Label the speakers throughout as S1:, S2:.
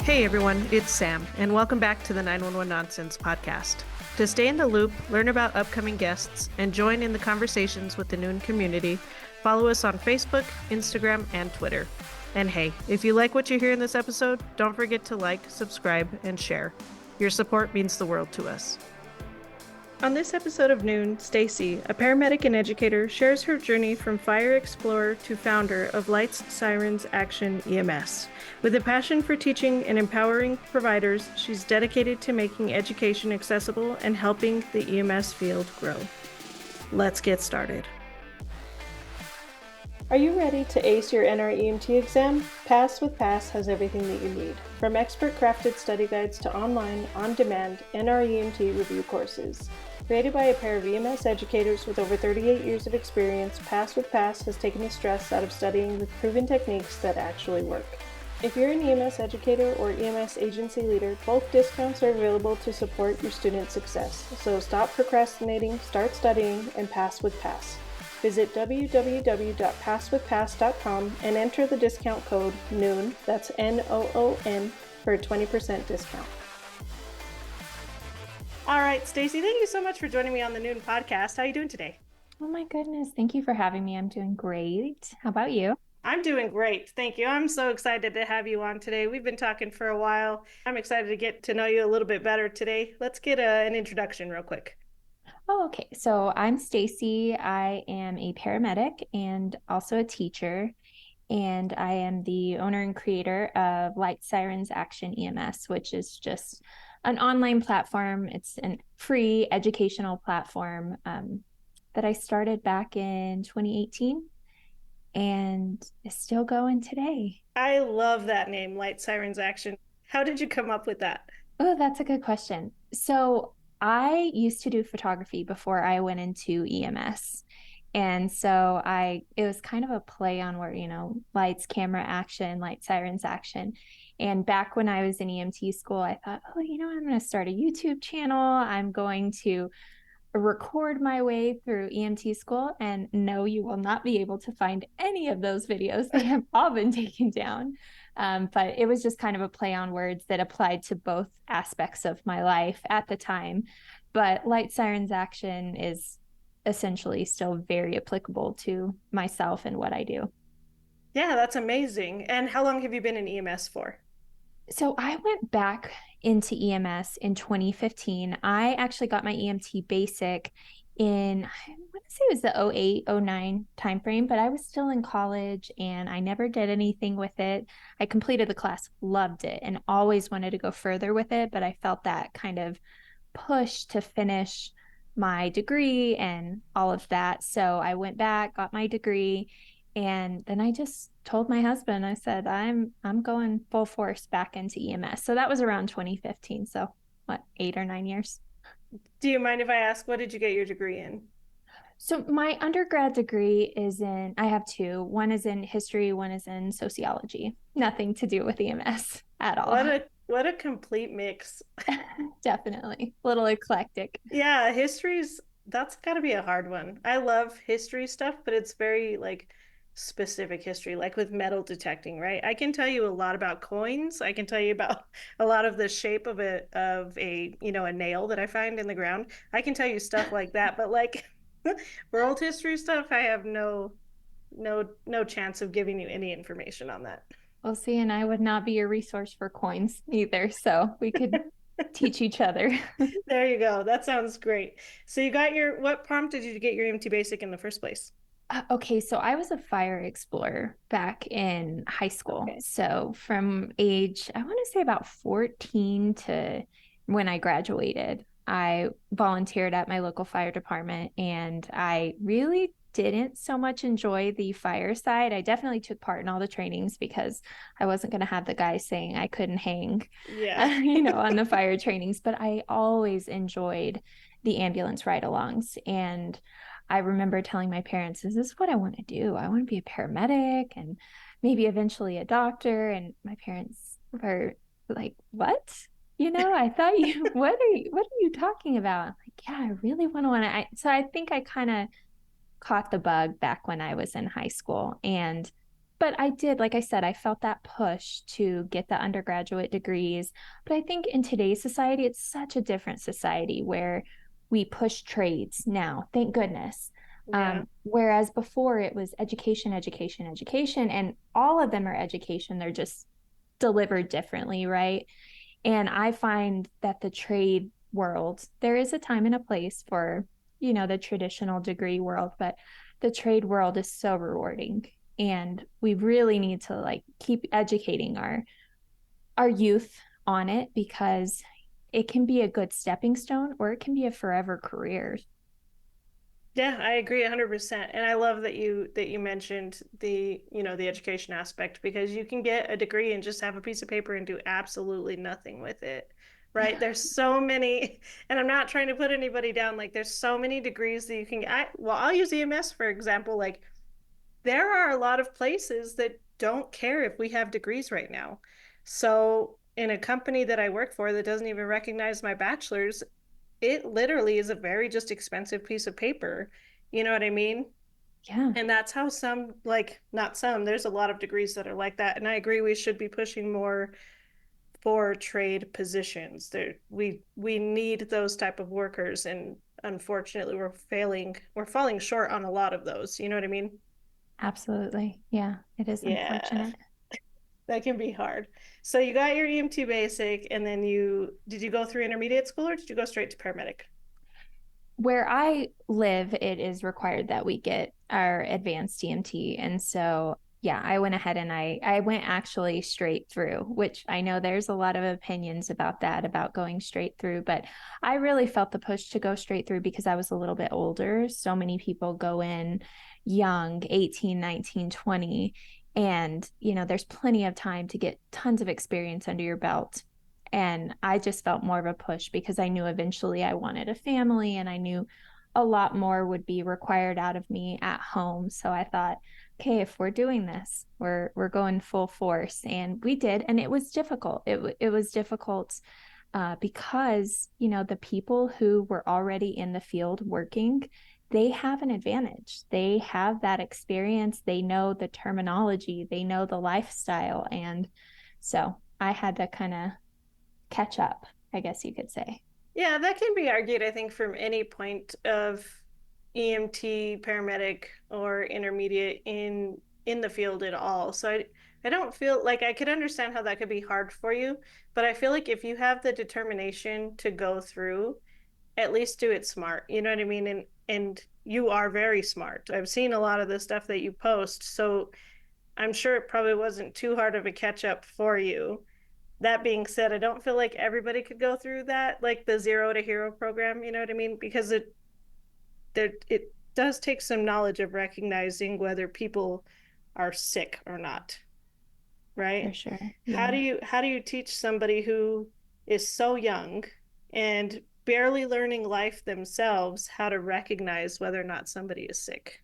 S1: Hey everyone, it's Sam, and welcome back to the 911 Nonsense podcast. To stay in the loop, learn about upcoming guests, and join in the conversations with the Noon community, follow us on Facebook, Instagram, and Twitter. And hey, if you like what you hear in this episode, don't forget to like, subscribe, and share. Your support means the world to us. On this episode of Noon, Stacee, a paramedic and educator, shares her journey from fire explorer to founder of Light Sirens Action EMS. With a passion for teaching and empowering providers, she's dedicated to making education accessible and helping the EMS field grow. Let's get started. Are you ready to ace your NREMT exam? Pass with Pass has everything that you need, from expert-crafted study guides to online, on-demand NREMT review courses. Created by a pair of EMS educators with over 38 years of experience, Pass with Pass has taken the stress out of studying with proven techniques that actually work. If you're an EMS educator or EMS agency leader, both discounts are available to support your student success. So stop procrastinating, start studying, and pass with Pass. Visit www.passwithpass.com and enter the discount code NOON, that's N-O-O-N, for a 20% discount. All right, Stacee, thank you so much for joining me on the Noon podcast. How are you doing today?
S2: Oh my goodness. Thank you for having me. I'm doing great. How about you?
S1: I'm doing great. Thank you. I'm so excited to have you on today. We've been talking for a while. I'm excited to get to know you a little bit better today. Let's get an introduction real quick.
S2: Oh, okay. So I'm Stacee. I am a paramedic and also a teacher, and I am the owner and creator of Light Sirens Action EMS, which is just an online platform. It's a free educational platform that I started back in 2018 and is still going today.
S1: I love that name, Light Sirens Action. How did you come up with that?
S2: Oh, that's a good question. So I used to do photography before I went into EMS. And so it was kind of a play on where, lights, camera, action, light, sirens, action. And back when I was in EMT school, I thought, I'm going to start a YouTube channel. I'm going to record my way through EMT school. And no, you will not be able to find any of those videos. They have all been taken down. But it was just kind of a play on words that applied to both aspects of my life at the time. But Light Sirens Action is essentially still very applicable to myself and what I do.
S1: Yeah, that's amazing. And how long have you been in EMS for?
S2: So I went back into EMS in 2015. I actually got my EMT basic in, I want to say it was the 08, 09 timeframe, but I was still in college and I never did anything with it. I completed the class, loved it, and always wanted to go further with it, but I felt that kind of push to finish my degree and all of that. So I went back, got my degree, and then I just told my husband, I said, I'm going full force back into EMS. So that was around 2015. So what, 8 or 9 years?
S1: Do you mind if I ask, what did you get your degree in?
S2: So my undergrad degree I have two. One is in history, one is in sociology. Nothing to do with EMS at all.
S1: What a complete mix.
S2: Definitely. A little eclectic.
S1: Yeah, that's got to be a hard one. I love history stuff, but it's very specific history, like with metal detecting, right? I can tell you a lot about coins. I can tell you about a lot of the shape of a a nail that I find in the ground. I can tell you stuff like that, but world history stuff, I have no chance of giving you any information on that.
S2: Well, see, and I would not be a resource for coins either, so we could teach each other.
S1: There you go. That sounds great. So what prompted you to get your EMT basic in the first place?
S2: Okay, so I was a fire explorer back in high school. Okay. So from age, I want to say about 14 to when I graduated, I volunteered at my local fire department, and I really didn't so much enjoy the fire side. I definitely took part in all the trainings because I wasn't going to have the guy saying I couldn't hang, on the fire trainings, but I always enjoyed the ambulance ride-alongs. And I remember telling my parents, is this what I want to do? I want to be a paramedic and maybe eventually a doctor. And my parents were like, what? I thought what are you talking about? I'm like, yeah, I really want to. So I think I kind of caught the bug back when I was in high school. But I did, like I said, I felt that push to get the undergraduate degrees. But I think in today's society, it's such a different society where we push trades now, thank goodness.
S1: Yeah.
S2: Whereas before it was education, education, education, and all of them are education. They're just delivered differently, right? And I find that the trade world, there is a time and a place for, the traditional degree world, but the trade world is so rewarding. And we really need to like keep educating our youth on it because it can be a good stepping stone or it can be a forever career.
S1: Yeah, I agree 100%. And I love that you mentioned the education aspect, because you can get a degree and just have a piece of paper and do absolutely nothing with it. Right? There's so many, and I'm not trying to put anybody down. Like there's so many degrees that you can get. I'll use EMS for example. Like there are a lot of places that don't care if we have degrees right now. So in a company that I work for that doesn't even recognize my bachelor's, it literally is a very just expensive piece of paper. You know what I mean?
S2: Yeah,
S1: And that's how some, like, not some, there's a lot of degrees that are like that. And I agree we should be pushing more for trade positions. We need those type of workers, and unfortunately we're falling short on a lot of those. You know what I mean?
S2: absolutely. Yeah, it is
S1: Yeah.
S2: unfortunate.
S1: That can be hard. So you got your EMT basic, and then did you go through intermediate school or did you go straight to paramedic?
S2: Where I live, it is required that we get our advanced EMT. And so, yeah, I went ahead and I went actually straight through, which I know there's a lot of opinions about that, about going straight through. But I really felt the push to go straight through because I was a little bit older. So many people go in young, 18, 19, 20. And, there's plenty of time to get tons of experience under your belt. And I just felt more of a push because I knew eventually I wanted a family and I knew a lot more would be required out of me at home. So I thought, okay, if we're doing this, we're going full force. And we did. And it was difficult. It was difficult because, the people who were already in the field working, they have an advantage. They have that experience. They know the terminology, they know the lifestyle. And so I had to kind of catch up, I guess you could say.
S1: Yeah, that can be argued, I think, from any point of EMT, paramedic, or intermediate in the field at all. So I don't feel like I could understand how that could be hard for you, but I feel like if you have the determination to go through, at least do it smart. You know what I mean? And you are very smart. I've seen a lot of the stuff that you post, so I'm sure it probably wasn't too hard of a catch up for you. That being said, I don't feel like everybody could go through that, like the zero to hero program, you know what I mean? Because it does take some knowledge of recognizing whether people are sick or not,
S2: For
S1: right?
S2: sure.
S1: How do
S2: Yeah.
S1: you teach somebody who is so young and barely learning life themselves how to recognize whether or not somebody is sick?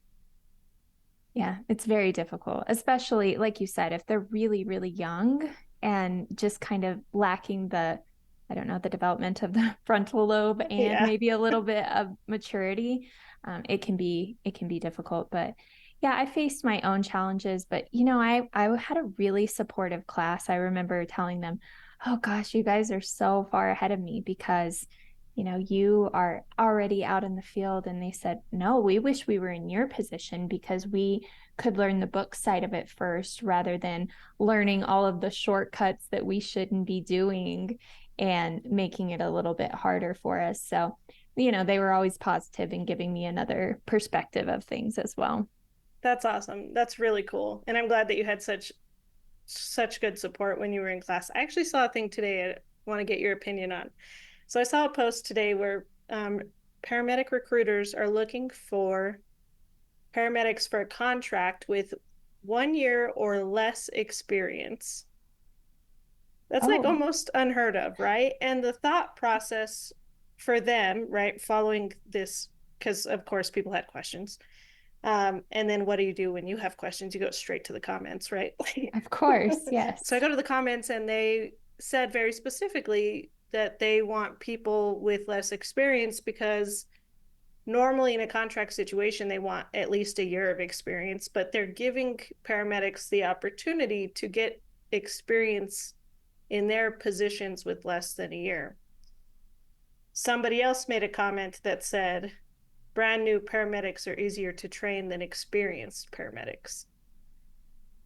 S2: Yeah. It's very difficult, especially like you said, if they're really, really young and just kind of lacking I don't know, the development of the frontal lobe and
S1: Yeah.
S2: maybe a little bit of maturity. It can be difficult. But yeah, I faced my own challenges. But I had a really supportive class. I remember telling them, "Oh gosh, you guys are so far ahead of me because." You are already out in the field. And they said, no, we wish we were in your position because we could learn the book side of it first rather than learning all of the shortcuts that we shouldn't be doing and making it a little bit harder for us. So, they were always positive and giving me another perspective of things as well.
S1: That's awesome. That's really cool. And I'm glad that you had such good support when you were in class. I actually saw a thing today I want to get your opinion on. So I saw a post today where paramedic recruiters are looking for paramedics for a contract with 1 year or less experience. That's like
S2: Oh,
S1: almost unheard of, right? And the thought process for them, right, following this, because of course people had questions. And then what do you do when you have questions? You go straight to the comments, right?
S2: Of course,
S1: So I
S2: yes.
S1: go to the comments and they said very specifically that they want people with less experience because normally in a contract situation they want at least a year of experience, but they're giving paramedics the opportunity to get experience in their positions with less than a year. Somebody else made a comment that said brand new paramedics are easier to train than experienced paramedics.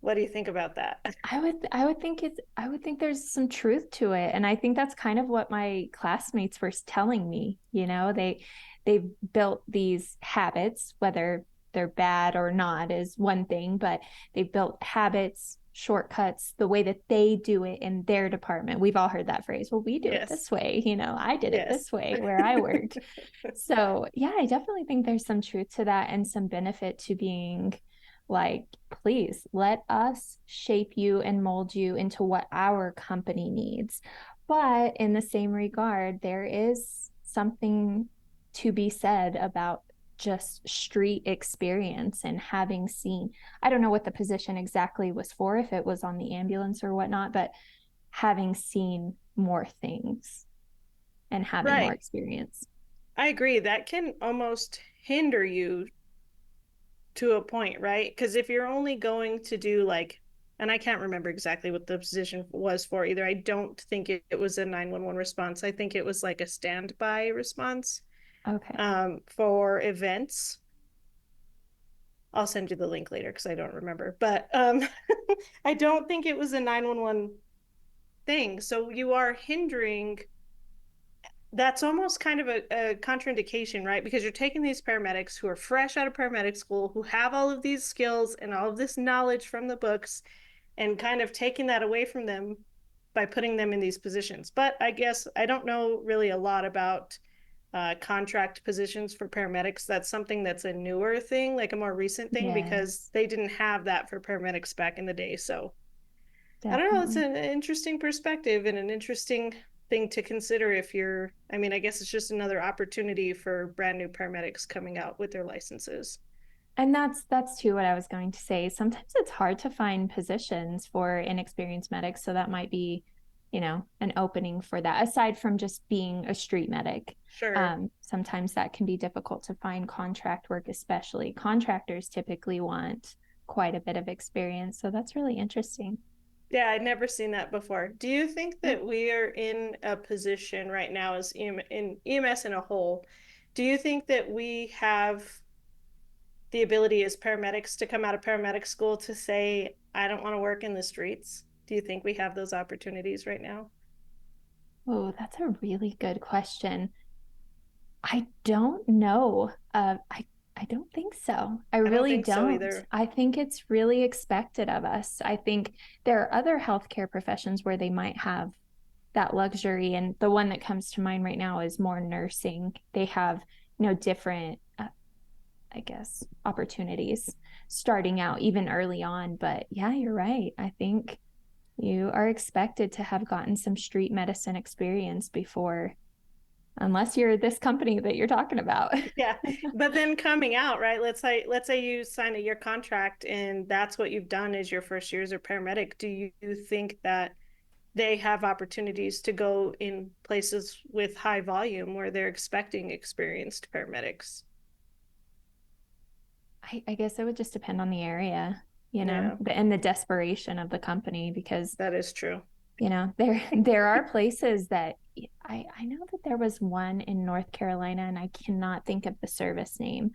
S1: What do you think about that?
S2: I would think there's some truth to it. And I think that's kind of what my classmates were telling me. They've built these habits, whether they're bad or not is one thing, but they've built habits, shortcuts, the way that they do it in their department. We've all heard that phrase. Well, we do it
S1: Yes.
S2: this way, I did it
S1: Yes.
S2: this way where I worked. So yeah, I definitely think there's some truth to that and some benefit to being like, please let us shape you and mold you into what our company needs. But in the same regard, there is something to be said about just street experience and having seen, I don't know what the position exactly was for, if it was on the ambulance or whatnot, but having seen more things and having more
S1: Right.
S2: experience.
S1: I agree. That can almost hinder you to a point, right? Because if you're only going to do like, and I can't remember exactly what the position was for either. I don't think it was a 911 response. I think it was like a standby response
S2: Okay.
S1: for events. I'll send you the link later because I don't remember. But I don't think it was a 911 thing. So you are hindering. That's almost kind of a contraindication, right? Because you're taking these paramedics who are fresh out of paramedic school, who have all of these skills and all of this knowledge from the books, and kind of taking that away from them by putting them in these positions. But I guess I don't know really a lot about contract positions for paramedics. That's something that's a newer thing, like a more recent thing, because
S2: Yes,
S1: they didn't have that for paramedics back in the day. So I don't know. It's
S2: definitely.
S1: an interesting perspective and an interesting thing to consider if you're, I mean, I guess it's just another opportunity for brand new paramedics coming out with their licenses.
S2: And that's too what I was going to say. Sometimes it's hard to find positions for inexperienced medics, so that might be, an opening for that. Aside from just being a street medic,
S1: Sure.
S2: sometimes that can be difficult to find contract work, especially contractors typically want quite a bit of experience. So that's really interesting.
S1: Yeah, I'd never seen that before. Do you think
S2: Yeah.
S1: that we are in a position right now as in EMS in a whole? Do you think that we have the ability as paramedics to come out of paramedic school to say, I don't want to work in the streets? Do you think we have those opportunities right now?
S2: Oh, that's a really good question. I don't know. I don't think so. I
S1: I don't
S2: really
S1: think so
S2: don't.
S1: either.
S2: I think it's really expected of us. I think there are other healthcare professions where they might have that luxury, and the one that comes to mind right now is more nursing. They have, different, I guess, opportunities starting out even early on. But yeah, you're right. I think you are expected to have gotten some street medicine experience before, unless you're this company that you're talking about.
S1: Yeah. But then coming out, right? Let's say you sign a year contract and that's what you've done is your first year as a paramedic. Do you think that they have opportunities to go in places with high volume where they're expecting experienced paramedics?
S2: I guess it would just depend on the area,
S1: Yeah,
S2: and the desperation of the company, because
S1: that is true.
S2: there are places that I know that there was one in North Carolina, and I cannot think of the service name,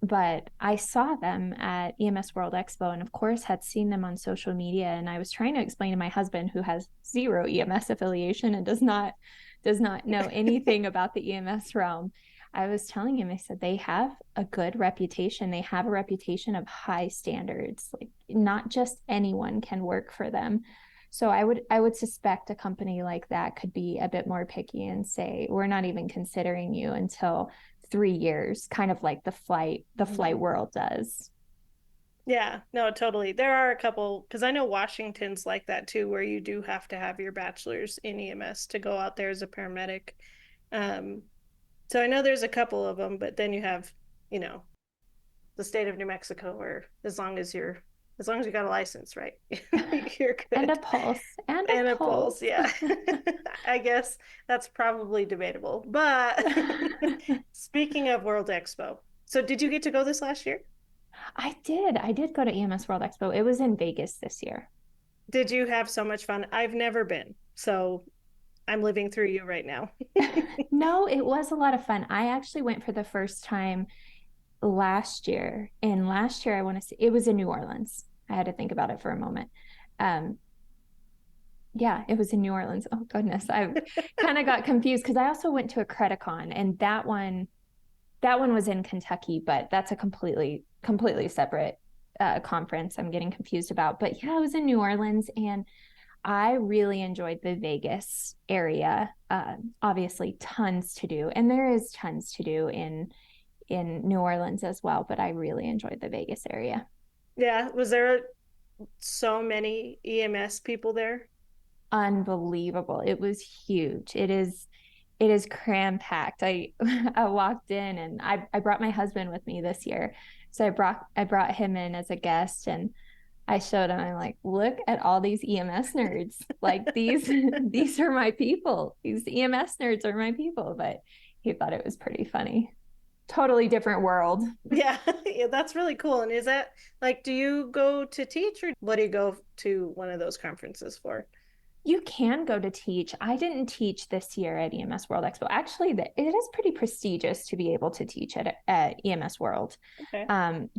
S2: but I saw them at EMS World Expo, and of course had seen them on social media. And I was trying to explain to my husband, who has zero EMS affiliation and does not know anything about the EMS realm. I was telling him, I said, they have a good reputation. They have a reputation of high standards. Like, not just anyone can work for them. So I would suspect a company like that could be a bit more picky and say, we're not even considering you until 3 years, kind of like the flight world does.
S1: Yeah, no, totally. There are a couple, because I know Washington's like that too, where you do have to have your bachelor's in EMS to go out there as a paramedic. Um, So I know there's a couple of them, but then you have, you know, the state of New Mexico, where as long as you got a license, right? You're
S2: And a
S1: good.
S2: pulse, and a
S1: And a pulse,
S2: pulse.
S1: yeah. I guess that's probably debatable. But speaking of World Expo, so did you get to go this last year?
S2: I did. I did go to EMS World Expo. It was in Vegas this year.
S1: Did you have so much fun? I've never been, so I'm living through you right now.
S2: No, it was a lot of fun. I actually went for the first time last year. And last year, I want to say it was in New Orleans. I had to think about it for a moment. Um, yeah, it was in New Orleans. Oh goodness, I kind of got confused because I also went to a Creticon, and that one was in Kentucky, but that's a completely separate conference. I'm getting confused about. But yeah, I was in New Orleans, and I really enjoyed the Vegas area. Obviously, tons to do, and there is tons to do in New Orleans as well. But I really enjoyed the Vegas area.
S1: Yeah, was there so many EMS people there?
S2: Unbelievable! It was huge. It is cram packed. I I walked in, and I brought my husband with me this year, so I brought him in as a guest, and I showed him. I'm like, look at all these EMS nerds. Like these these are my people. These EMS nerds are my people. But he thought it was pretty funny. Totally different world.
S1: Yeah, yeah, that's really cool. And is that like, do you go to teach, or what do you go to one of those conferences for?
S2: You can go to teach. I didn't teach this year at EMS World Expo. Actually, it is pretty prestigious to be able to teach at EMS World.
S1: Okay.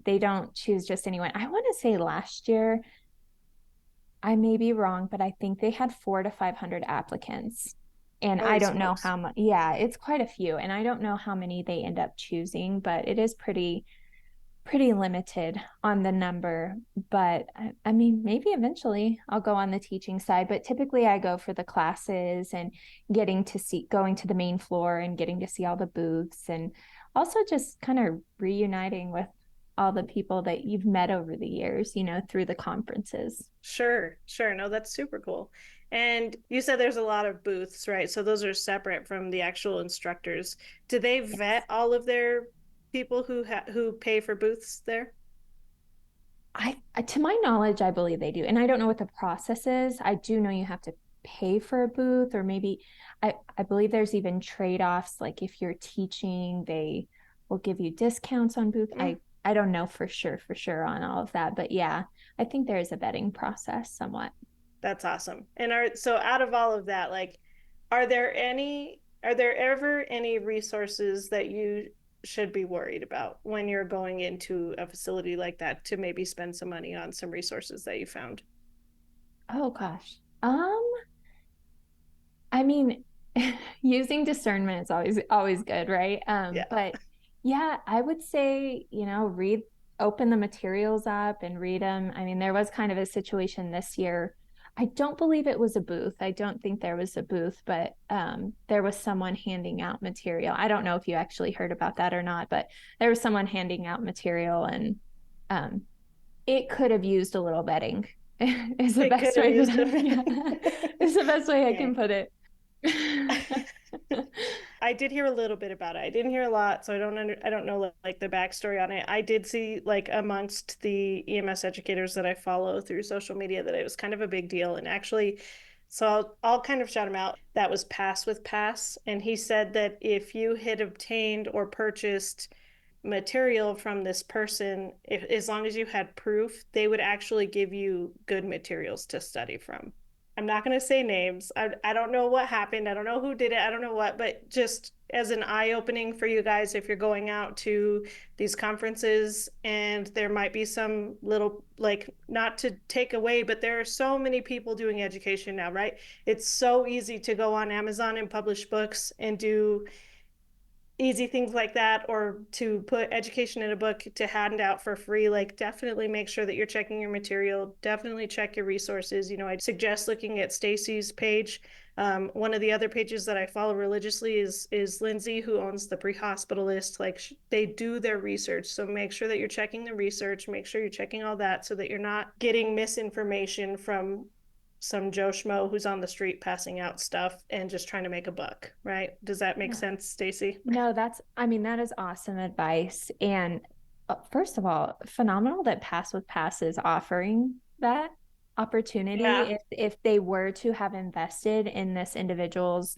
S2: They don't choose just anyone. I want to say last year, I may be wrong, but I think they had 400 to 500 applicants. And I
S1: Holy
S2: don't know
S1: smokes.
S2: how much. Yeah, it's quite a few. And I don't know how many they end up choosing, but it is pretty limited on the number. But I mean, maybe eventually I'll go on the teaching side, but typically I go for the classes and going to the main floor and getting to see all the booths, and also just kind of reuniting with all the people that you've met over the years, through the conferences.
S1: Sure, sure. No, that's super cool. And you said there's a lot of booths, right? So those are separate from the actual instructors. Do they vet
S2: Yes.
S1: all of their people who pay for booths there?
S2: To my knowledge, I believe they do. And I don't know what the process is. I do know you have to pay for a booth, or maybe I believe there's even trade-offs. Like if you're teaching, they will give you discounts on booth.
S1: Mm,
S2: I don't know for sure on all of that. But yeah, I think there is a vetting process somewhat.
S1: that's awesome. And so out of all of that, like, are there ever any resources that you should be worried about when you're going into a facility like that to maybe spend some money on some resources that you found?
S2: Oh gosh. I mean, using discernment is always good, right?
S1: Yeah.
S2: But yeah, I would say, open the materials up and read them. I mean, there was kind of a situation this year. I don't believe it was a booth. I don't think there was a booth, but there was someone handing out material. I don't know if you actually heard about that or not, but there was someone handing out material, and um, it could have used a little vetting. Is the
S1: It could
S2: best
S1: have
S2: way that
S1: used
S2: yeah, is the best way I
S1: yeah.
S2: can put it.
S1: I did hear a little bit about it. I didn't hear a lot, so I don't know like the backstory on it. I did see like amongst the EMS educators that I follow through social media that it was kind of a big deal. And actually, so I'll kind of shout him out. That was Pass with Pass, and he said that if you had obtained or purchased material from this person, as long as you had proof, they would actually give you good materials to study from. I'm not going to say names. I don't know what happened. I don't know who did it. I don't know what, but just as an eye opening for you guys, if you're going out to these conferences, and there might be some little, like, not to take away, but there are so many people doing education now, right? It's so easy to go on Amazon and publish books and do easy things like that, or to put education in a book to hand out for free. Like, definitely make sure that you're checking your material, definitely check your resources. I'd suggest looking at Stacee's page. One of the other pages that I follow religiously is Lindsay, who owns the Pre-Hospitalist. Like, they do their research, so make sure that you're checking the research, make sure you're checking all that, so that you're not getting misinformation from some Joe Schmo who's on the street passing out stuff and just trying to make a buck, right? Does that make
S2: No,
S1: sense, Stacey?
S2: no, I mean, that is awesome advice. And first of all, phenomenal that Pass with Pass is offering that opportunity.
S1: Yeah.
S2: If they were to have invested in this individual's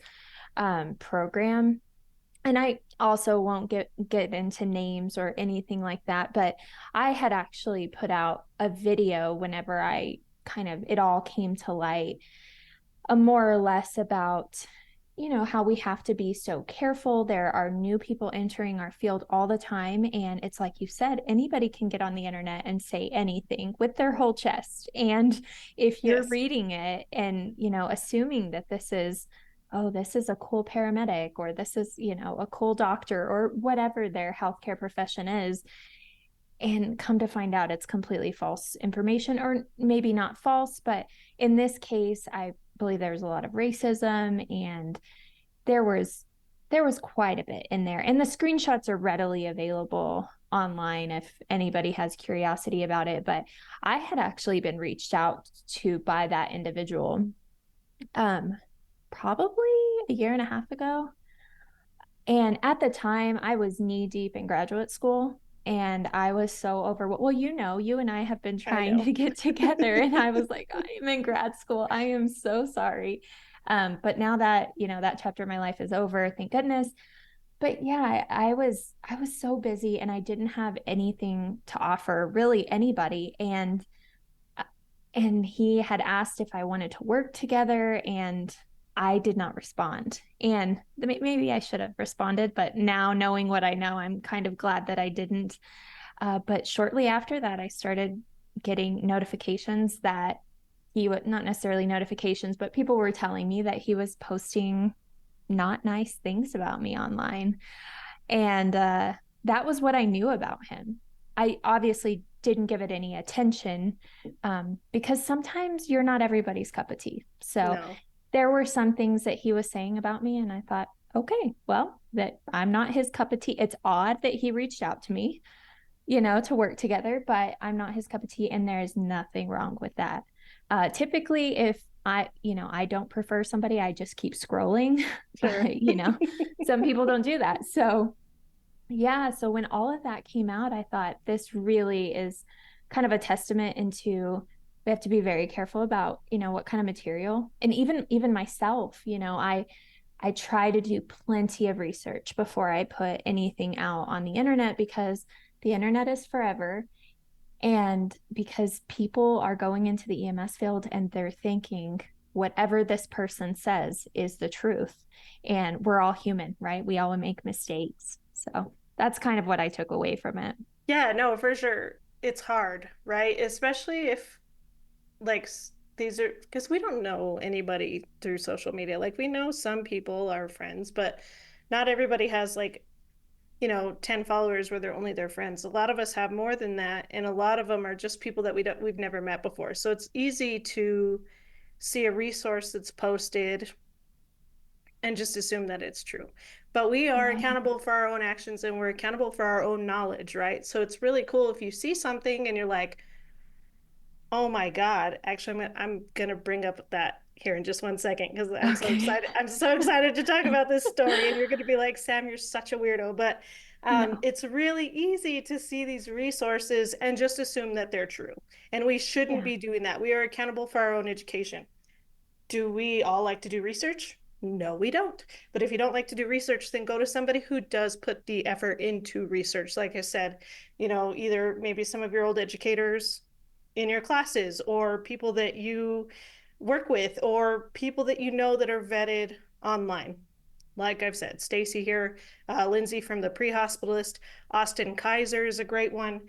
S2: program, and I also won't get into names or anything like that, but I had actually put out a video whenever I kind of it all came to light, more or less about how we have to be so careful. There are new people entering our field all the time, and it's like you said, anybody can get on the internet and say anything with their whole chest. And if you're
S1: Yes.
S2: reading it and assuming that this is, oh, this is a cool paramedic, or this is a cool doctor, or whatever their healthcare profession is, and come to find out it's completely false information, or maybe not false, but in this case I believe there was a lot of racism, and there was quite a bit in there, and the screenshots are readily available online if anybody has curiosity about it. But I had actually been reached out to by that individual probably a year and a half ago, and at the time, I was knee deep in graduate school, and I was so overwhelmed. Well, you and I have been
S1: I
S2: trying
S1: know.
S2: to get together, and I was like, I am in grad school. I am so sorry. But now that, that chapter of my life is over, thank goodness. But yeah, I was so busy, and I didn't have anything to offer really anybody. And he had asked if I wanted to work together, and I did not respond. And maybe I should have responded, but now knowing what I know, I'm kind of glad that I didn't. But shortly after that, I started getting notifications that he would, not necessarily notifications, but people were telling me that he was posting not nice things about me online. And that was what I knew about him. I obviously didn't give it any attention, because sometimes you're not everybody's cup of tea. So
S1: No.
S2: there were some things that he was saying about me, and I thought, okay, well, that I'm not his cup of tea. It's odd that he reached out to me, to work together, but I'm not his cup of tea, and there's nothing wrong with that. Typically, if I don't prefer somebody, I just keep scrolling.
S1: Sure.
S2: But, some people don't do that. So yeah, so when all of that came out, I thought this really is kind of a testament into we have to be very careful about, what kind of material. And even myself, I try to do plenty of research before I put anything out on the internet, because the internet is forever, and because people are going into the EMS field and they're thinking whatever this person says is the truth. And we're all human, right? We all make mistakes. So that's kind of what I took away from it.
S1: Yeah, no, for sure. It's hard, right? Especially if like these are because we don't know anybody through social media. Like we know some people are friends, but not everybody has like 10 followers where they're only their friends. A lot of us have more than that, and a lot of them are just people that we've never met before. So it's easy to see a resource that's posted and just assume that it's true. But we are
S2: Right.
S1: accountable for our own actions, and we're accountable for our own knowledge, right? So it's really cool if you see something and you're like, oh my God. Actually, I'm gonna bring up that here in just 1 second because I'm so
S2: Okay.
S1: excited. I'm so excited to talk about this story, and you're gonna be like, Sam, you're such a weirdo. But
S2: No.
S1: it's really easy to see these resources and just assume that they're true. And we shouldn't
S2: Yeah.
S1: be doing that. We are accountable for our own education. Do we all like to do research? No, we don't. But if you don't like to do research, then go to somebody who does put the effort into research. Like I said, either maybe some of your old educators in your classes, or people that you work with, or people that you know that are vetted online. Like I've said, Stacey here, Lindsay from the pre-hospitalist, Austin Kaiser is a great one.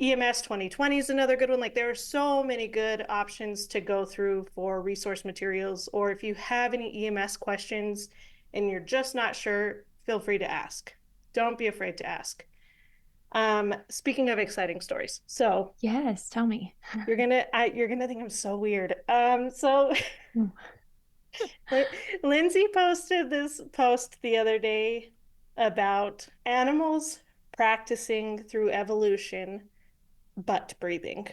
S1: EMS 2020 is another good one. Like there are so many good options to go through for resource materials. Or if you have any EMS questions and you're just not sure, feel free to ask. Don't be afraid to ask. Speaking of exciting stories, so
S2: Yes. Tell me.
S1: you're gonna think I'm so weird. So
S2: Mm.
S1: Lindsay posted this post the other day about animals practicing through evolution butt breathing.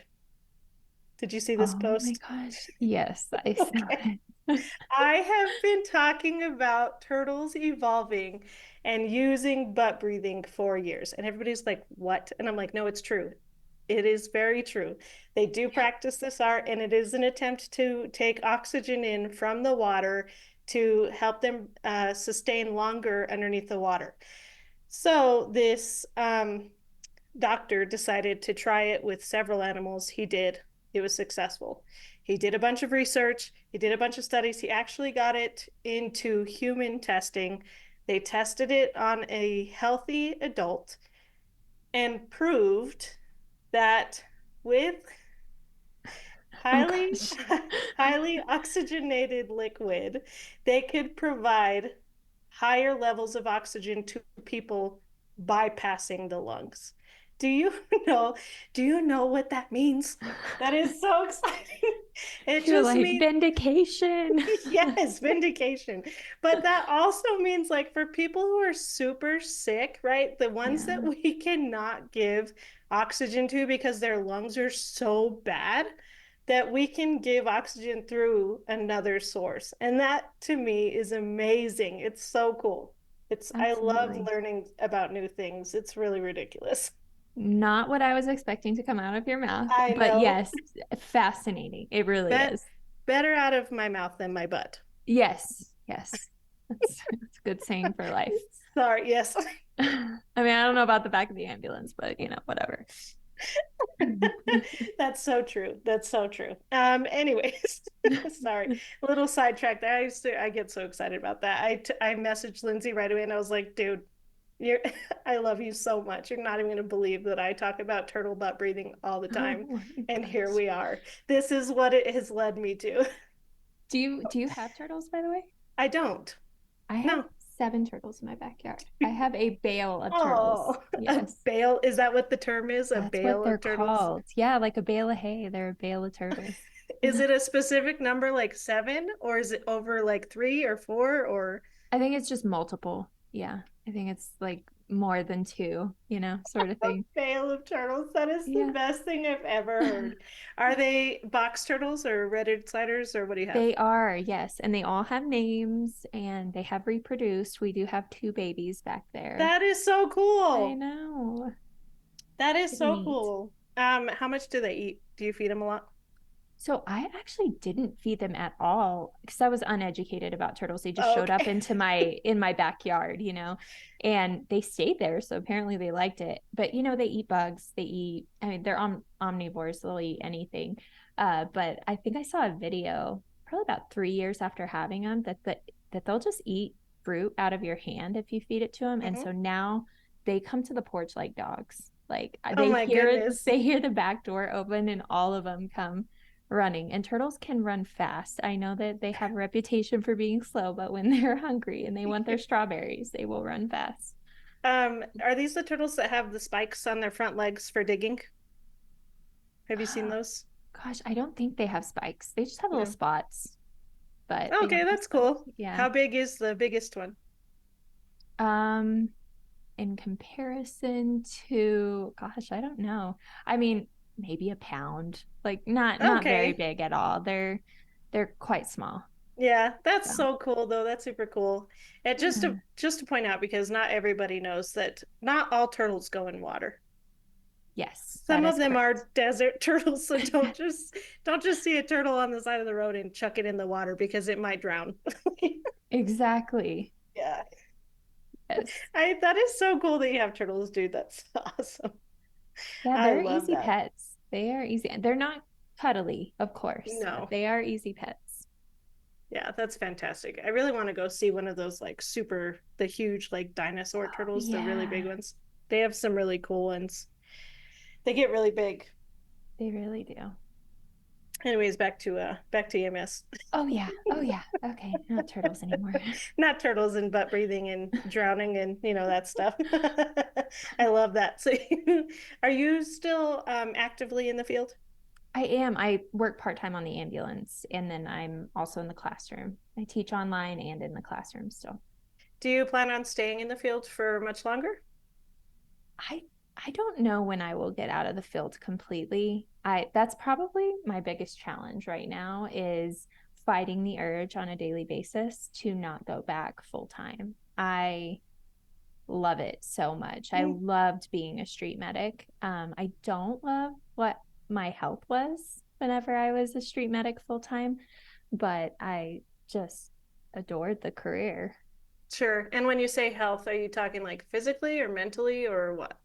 S1: Did you see this
S2: Oh my
S1: post?
S2: gosh. Yes, I saw
S1: Okay.
S2: it.
S1: I have been talking about turtles evolving and using butt breathing for years. And everybody's like, what? And I'm like, no, it's true. It is very true. They do
S2: Yeah.
S1: practice this art, and it is an attempt to take oxygen in from the water to help them sustain longer underneath the water. So this doctor decided to try it with several animals. He did. It was successful. He did a bunch of research, he did a bunch of studies. He actually got it into human testing. They tested it on a healthy adult and proved that with
S2: Oh
S1: highly
S2: gosh.
S1: highly oxygenated liquid, they could provide higher levels of oxygen to people bypassing the lungs. Do you know, do you know what that means? That is so exciting. It
S2: You're
S1: just
S2: like
S1: means
S2: vindication.
S1: yes, vindication. But that also means like for people who are super sick, right? The ones that
S2: Yeah,
S1: we cannot give oxygen to because their lungs are so bad that we can give oxygen through another source. And that to me is amazing. It's so cool. I love
S2: absolutely.
S1: learning about new things. It's really ridiculous.
S2: Not what I was expecting to come out of your mouth,
S1: I
S2: but
S1: know.
S2: yes, fascinating. It really
S1: Bet
S2: is.
S1: better out of my mouth than my butt.
S2: Yes, yes. That's a good saying for life.
S1: Sorry, yes.
S2: I mean, I don't know about the back of the ambulance, but whatever.
S1: That's so true. That's so true. Anyways, sorry, a little sidetracked. I get so excited about that. I messaged Lindsay right away and I was like, dude, you're I love you so much. You're not even gonna believe that I talk about turtle butt breathing all the
S2: Oh
S1: time.
S2: my
S1: And here
S2: gosh.
S1: we are. This is what it has led me to.
S2: Do you have turtles, by the way?
S1: I don't.
S2: I have
S1: No.
S2: 7 turtles in my backyard. I have a bale of turtles.
S1: Oh, a
S2: Yes.
S1: bale. Is that what the term is? A
S2: That's what
S1: bale
S2: they're
S1: of turtles?
S2: called. Yeah, like a bale of hay. They're a bale of turtles.
S1: Is it a specific number like seven, or is it over like three or four, or
S2: I think it's just multiple. Yeah. I think it's like more than two, sort of
S1: a
S2: thing.
S1: bale of turtles? That is the
S2: Yeah.
S1: best thing I've ever heard. Are they box turtles or red sliders, or what do you have?
S2: They are, yes. And they all have names and they have reproduced. We do have 2 babies back there.
S1: That is so
S2: I
S1: cool.
S2: know.
S1: That is
S2: Pretty
S1: so
S2: neat.
S1: cool. How much do they eat? Do you feed them a lot?
S2: So I actually didn't feed them at all because I was uneducated about turtles. They just
S1: Oh,
S2: showed up
S1: okay.
S2: into my in my backyard, and they stayed there. So apparently they liked it. But they eat bugs. They eat. I mean, they're omnivores. They'll eat anything. But I think I saw a video probably about 3 years after having them that they'll just eat fruit out of your hand if you feed it to them. And
S1: Mhm.
S2: so now they come to the porch like dogs. Like
S1: Oh
S2: they
S1: my
S2: hear
S1: goodness.
S2: they hear the back door open and all of them come running. And turtles can run fast. I know that they have a reputation for being slow, but when they're hungry and they want their strawberries, they will run fast.
S1: Are these the turtles that have the spikes on their front legs for digging? Have you seen
S2: Oh,
S1: those?
S2: gosh, I don't think they have spikes. They just have little
S1: No.
S2: spots, but they
S1: Okay,
S2: don't have
S1: that's
S2: spikes.
S1: cool.
S2: Yeah.
S1: How big is the biggest one?
S2: Um, in comparison to, gosh, I don't know. I mean, maybe a pound. Like not very
S1: Okay.
S2: big at all. They're quite small.
S1: Yeah, that's
S2: So
S1: so cool though. That's super cool. And
S2: yeah.
S1: just to point out, because not everybody knows that not all turtles go in water.
S2: Yes, that
S1: Some of
S2: is
S1: them
S2: correct.
S1: are desert turtles, so don't just see a turtle on the side of the road and chuck it in the water because it might drown.
S2: Exactly.
S1: Yeah.
S2: Yes.
S1: I that is so cool that you have turtles, dude. That's awesome.
S2: Yeah,
S1: I
S2: they're
S1: love
S2: easy
S1: that.
S2: pets. They are easy. They're not cuddly, of course, but
S1: No.
S2: they are easy pets.
S1: Yeah, that's fantastic. I really want to go see one of those like the huge like dinosaur
S2: Oh,
S1: turtles, the really big
S2: yeah,
S1: ones. They have some really cool ones. They get really big.
S2: they really do.
S1: Anyways, back to EMS.
S2: Oh, yeah. Oh, yeah. Okay, not turtles anymore.
S1: Not turtles and butt breathing and drowning and that stuff. I love that. So are you still actively in the field?
S2: I am. I work part-time on the ambulance, and then I'm also in the classroom. I teach online and in the classroom still.
S1: Do you plan on staying in the field for much longer?
S2: I I don't know when I will get out of the field completely. That's probably my biggest challenge right now is fighting the urge on a daily basis to not go back full time. I love it so much. I loved being a street medic. I don't love what my health was whenever I was a street medic full time, but I just adored the career.
S1: Sure. And when you say health, are you talking like physically or mentally or what?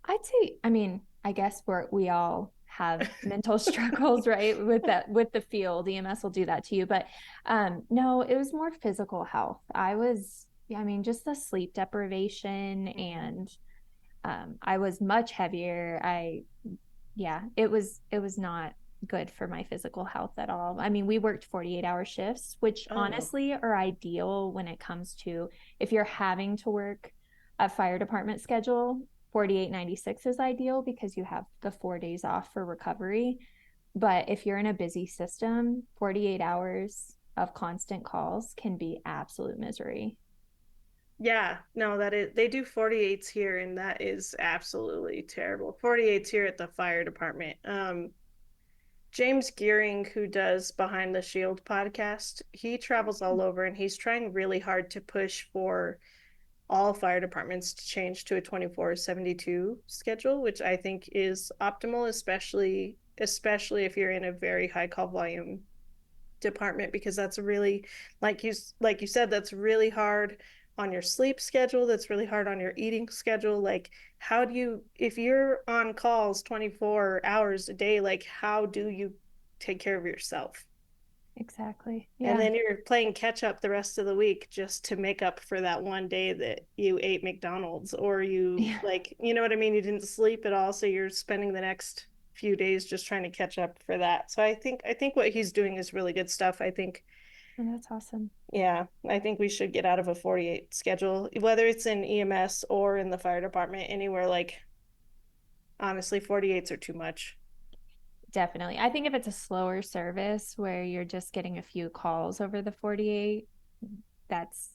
S2: I'd say, I mean, I guess we all have mental struggles, right? With the field, EMS will do that to you. But no, it was more physical health. Yeah, I mean, just the sleep deprivation and I was much heavier. Yeah, it was not good for my physical health at all. I mean, we worked 48-hour shifts, which
S1: Oh,
S2: honestly are ideal when it comes to if you're having to work a fire department schedule. 4896 is ideal because you have the 4 days off for recovery. But if you're in a busy system, 48 hours of constant calls can be absolute misery.
S1: yeah. No, that is, they do 48s here, and that is absolutely terrible. 48s here at the fire department. James Gearing, who does Behind the Shield podcast, he travels all over and he's trying really hard to push for all fire departments to change to a 24/72 schedule, which I think is optimal, especially if you're in a very high call volume department, because that's really, like you said, that's really hard on your sleep schedule, that's really hard on your eating schedule. Like, how do you, if you're on calls 24 hours a day, like how do you take care of yourself?
S2: Exactly.
S1: And
S2: Yeah.
S1: then you're playing catch up the rest of the week just to make up for that one day that you ate McDonald's, or you,
S2: Yeah.
S1: like, you know what I mean? You didn't sleep at all. So you're spending the next few days just trying to catch up for that. So I think what he's doing is really good stuff. I think,
S2: And that's awesome.
S1: yeah, I think we should get out of a 48 schedule, whether it's in EMS or in the fire department, anywhere. Like, honestly, 48s are too much.
S2: Definitely. I think if it's a slower service where you're just getting a few calls over the 48, that's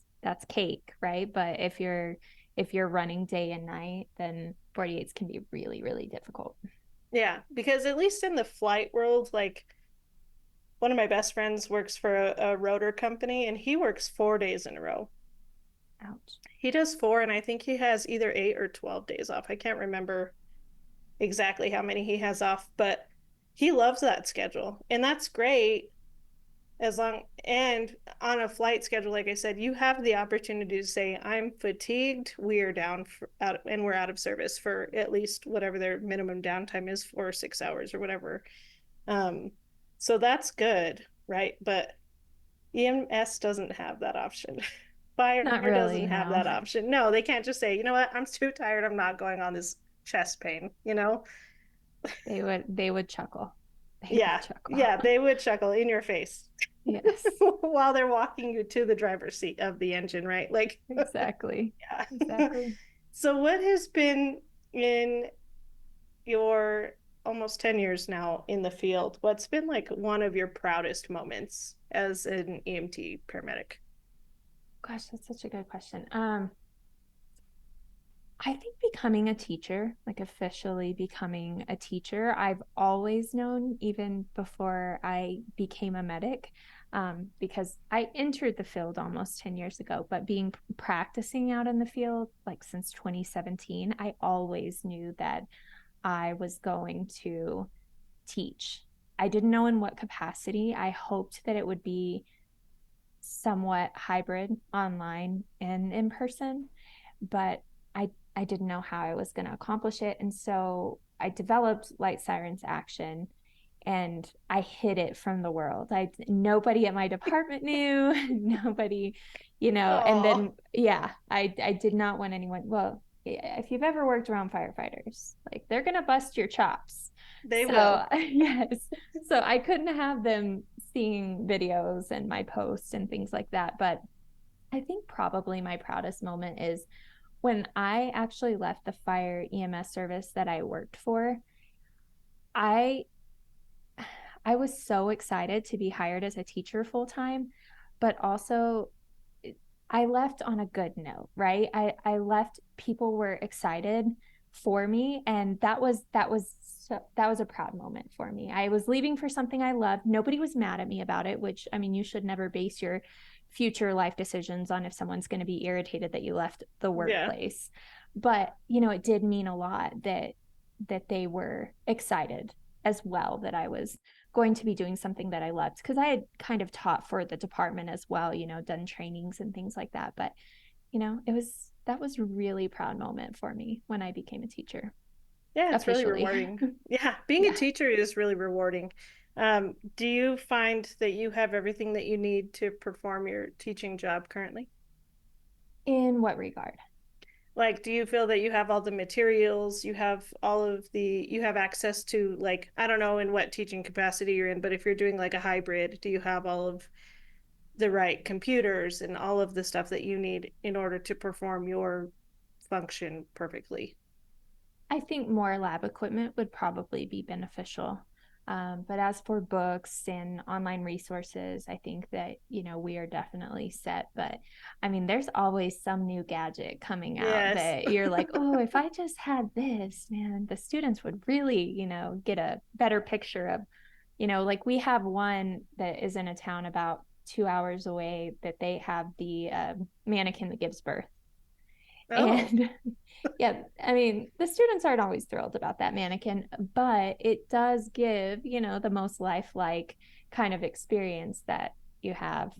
S2: cake, right? But if you're running day and night, then 48s can be really, really difficult.
S1: Yeah, because at least in the flight world, like, one of my best friends works for a rotor company and he works 4 days in a row.
S2: Ouch.
S1: He does four, and I think he has either 8 or 12 days off. I can't remember exactly how many he has off, but he loves that schedule. And that's great as long, and on a flight schedule, like I said, you have the opportunity to say, I'm fatigued, we are down for, out, and we're out of service for at least whatever their minimum downtime is, 4 or 6 hours or whatever. Um, so that's good, right? But EMS doesn't have that option. Fire
S2: Not
S1: doesn't
S2: really,
S1: have
S2: no.
S1: that option. No, they can't just say, you know what, I'm too tired, I'm not going on this chest pain, you know?
S2: They would chuckle. They would
S1: Yeah,
S2: chuckle.
S1: yeah, they would chuckle in your face
S2: Yes,
S1: while they're walking you to the driver's seat of the engine, right? Like,
S2: exactly.
S1: yeah.
S2: Exactly.
S1: So, what has been in your almost 10 years now in the field? What's been like one of your proudest moments as an EMT paramedic?
S2: Gosh, that's such a good question. I think becoming a teacher, like officially becoming a teacher, I've always known even before I became a medic, because I entered the field almost 10 years ago, but being practicing out in the field like since 2017, I always knew that I was going to teach. I didn't know in what capacity. I hoped that it would be somewhat hybrid online and in person, but I didn't know how I was going to accomplish it. And so I developed Light Sirens Action and I hid it from the world. Nobody at my department knew, nobody, and
S1: Oh,
S2: then yeah, I did not want anyone, well, if you've ever worked around firefighters, like they're going to bust your chops.
S1: they
S2: So,
S1: will.
S2: yes. So I couldn't have them seeing videos and my posts and things like that, but I think probably my proudest moment is when I actually left the fire EMS service that I worked for. I I was so excited to be hired as a teacher full time, but also I left on a good note, right? I left, people were excited, for me. And that was a proud moment for me. I was leaving for something I loved. Nobody was mad at me about it, which, I mean, you should never base your future life decisions on if someone's going to be irritated that you left the workplace. But, you know, it did mean a lot that they were excited as well that I was going to be doing something that I loved, because I had kind of taught for the department as well, you know, done trainings and things like that. But, you know, that was a really proud moment for me when I became a teacher.
S1: Yeah, it's really
S2: Officially.
S1: rewarding. Yeah, being a
S2: Yeah.
S1: teacher is really rewarding. Do you find that you have everything that you need to perform your teaching job currently?
S2: In what regard?
S1: Like, do you feel that you have all the materials, you have access to, like, I don't know in what teaching capacity you're in, but if you're doing like a hybrid, do you have all of the right computers and all of the stuff that you need in order to perform your function perfectly?
S2: I think more lab equipment would probably be beneficial. But as for books and online resources, I think that, you know, we are definitely set. But I mean, there's always some new gadget coming out
S1: Yes.
S2: that you're like, oh, if I just had this, man, the students would really, you know, get a better picture of, you know, like we have one that is in a town about 2 hours away that they have the mannequin that gives birth.
S1: Oh,
S2: And yeah, I mean, the students aren't always thrilled about that mannequin, but it does give, you know, the most lifelike kind of experience that you have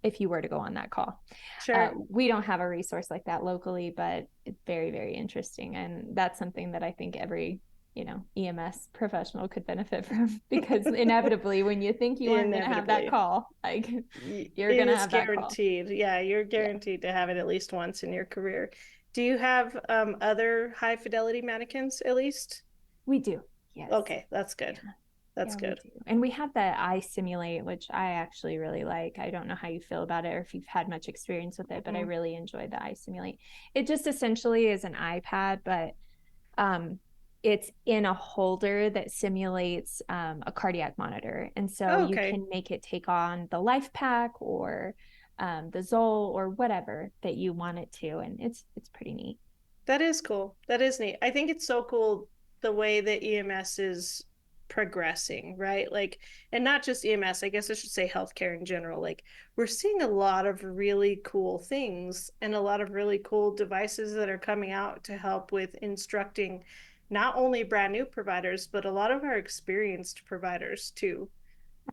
S2: if you were to go on that call.
S1: sure.
S2: We don't have a resource like that locally, but it's very, very interesting. And that's something that I think every, you know, EMS professional could benefit from, because inevitably when you think you aren't going to have that
S1: Inevitably.
S2: call, like
S1: It
S2: you're going to
S1: is
S2: have that call.
S1: guaranteed. Yeah, you're
S2: Yeah.
S1: guaranteed to have it at least once in your career. Do you have other high fidelity mannequins at least?
S2: We do. Yes.
S1: Okay, that's good.
S2: Yeah.
S1: That's
S2: Yeah, we
S1: good.
S2: do. And we have the eye simulate, which I actually really like. I don't know how you feel about it or if you've had much experience with it, but I
S1: Mm.
S2: really enjoy the eye simulate. It just essentially is an iPad, but um, it's in a holder that simulates a cardiac monitor. And so
S1: Oh,
S2: you
S1: okay.
S2: can make it take on the Life Pack or the Zoll or whatever that you want it to. And it's pretty neat.
S1: That is cool. That is neat. I think it's so cool the way that EMS is progressing, right? Like, and not just EMS, I guess I should say healthcare in general. Like, we're seeing a lot of really cool things and a lot of really cool devices that are coming out to help with instructing not only brand new providers, but a lot of our experienced providers too.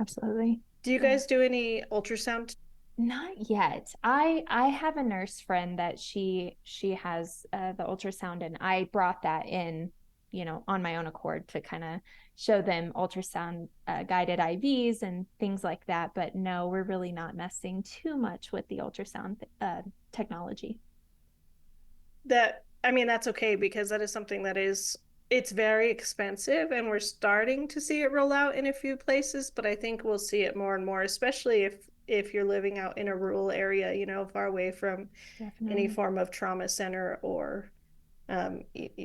S2: Absolutely.
S1: Do you
S2: Yeah.
S1: guys do any ultrasound?
S2: Not yet. I have a nurse friend that she has the ultrasound, and I brought that in, you know, on my own accord to kind of show them ultrasound guided IVs and things like that. But no, we're really not messing too much with the ultrasound technology.
S1: That, I mean, that's okay because that is something that is, it's very expensive and we're starting to see it roll out in a few places, but I think we'll see it more and more, especially if you're living out in a rural area, you know, far away from any
S2: Definitely.
S1: form of trauma center or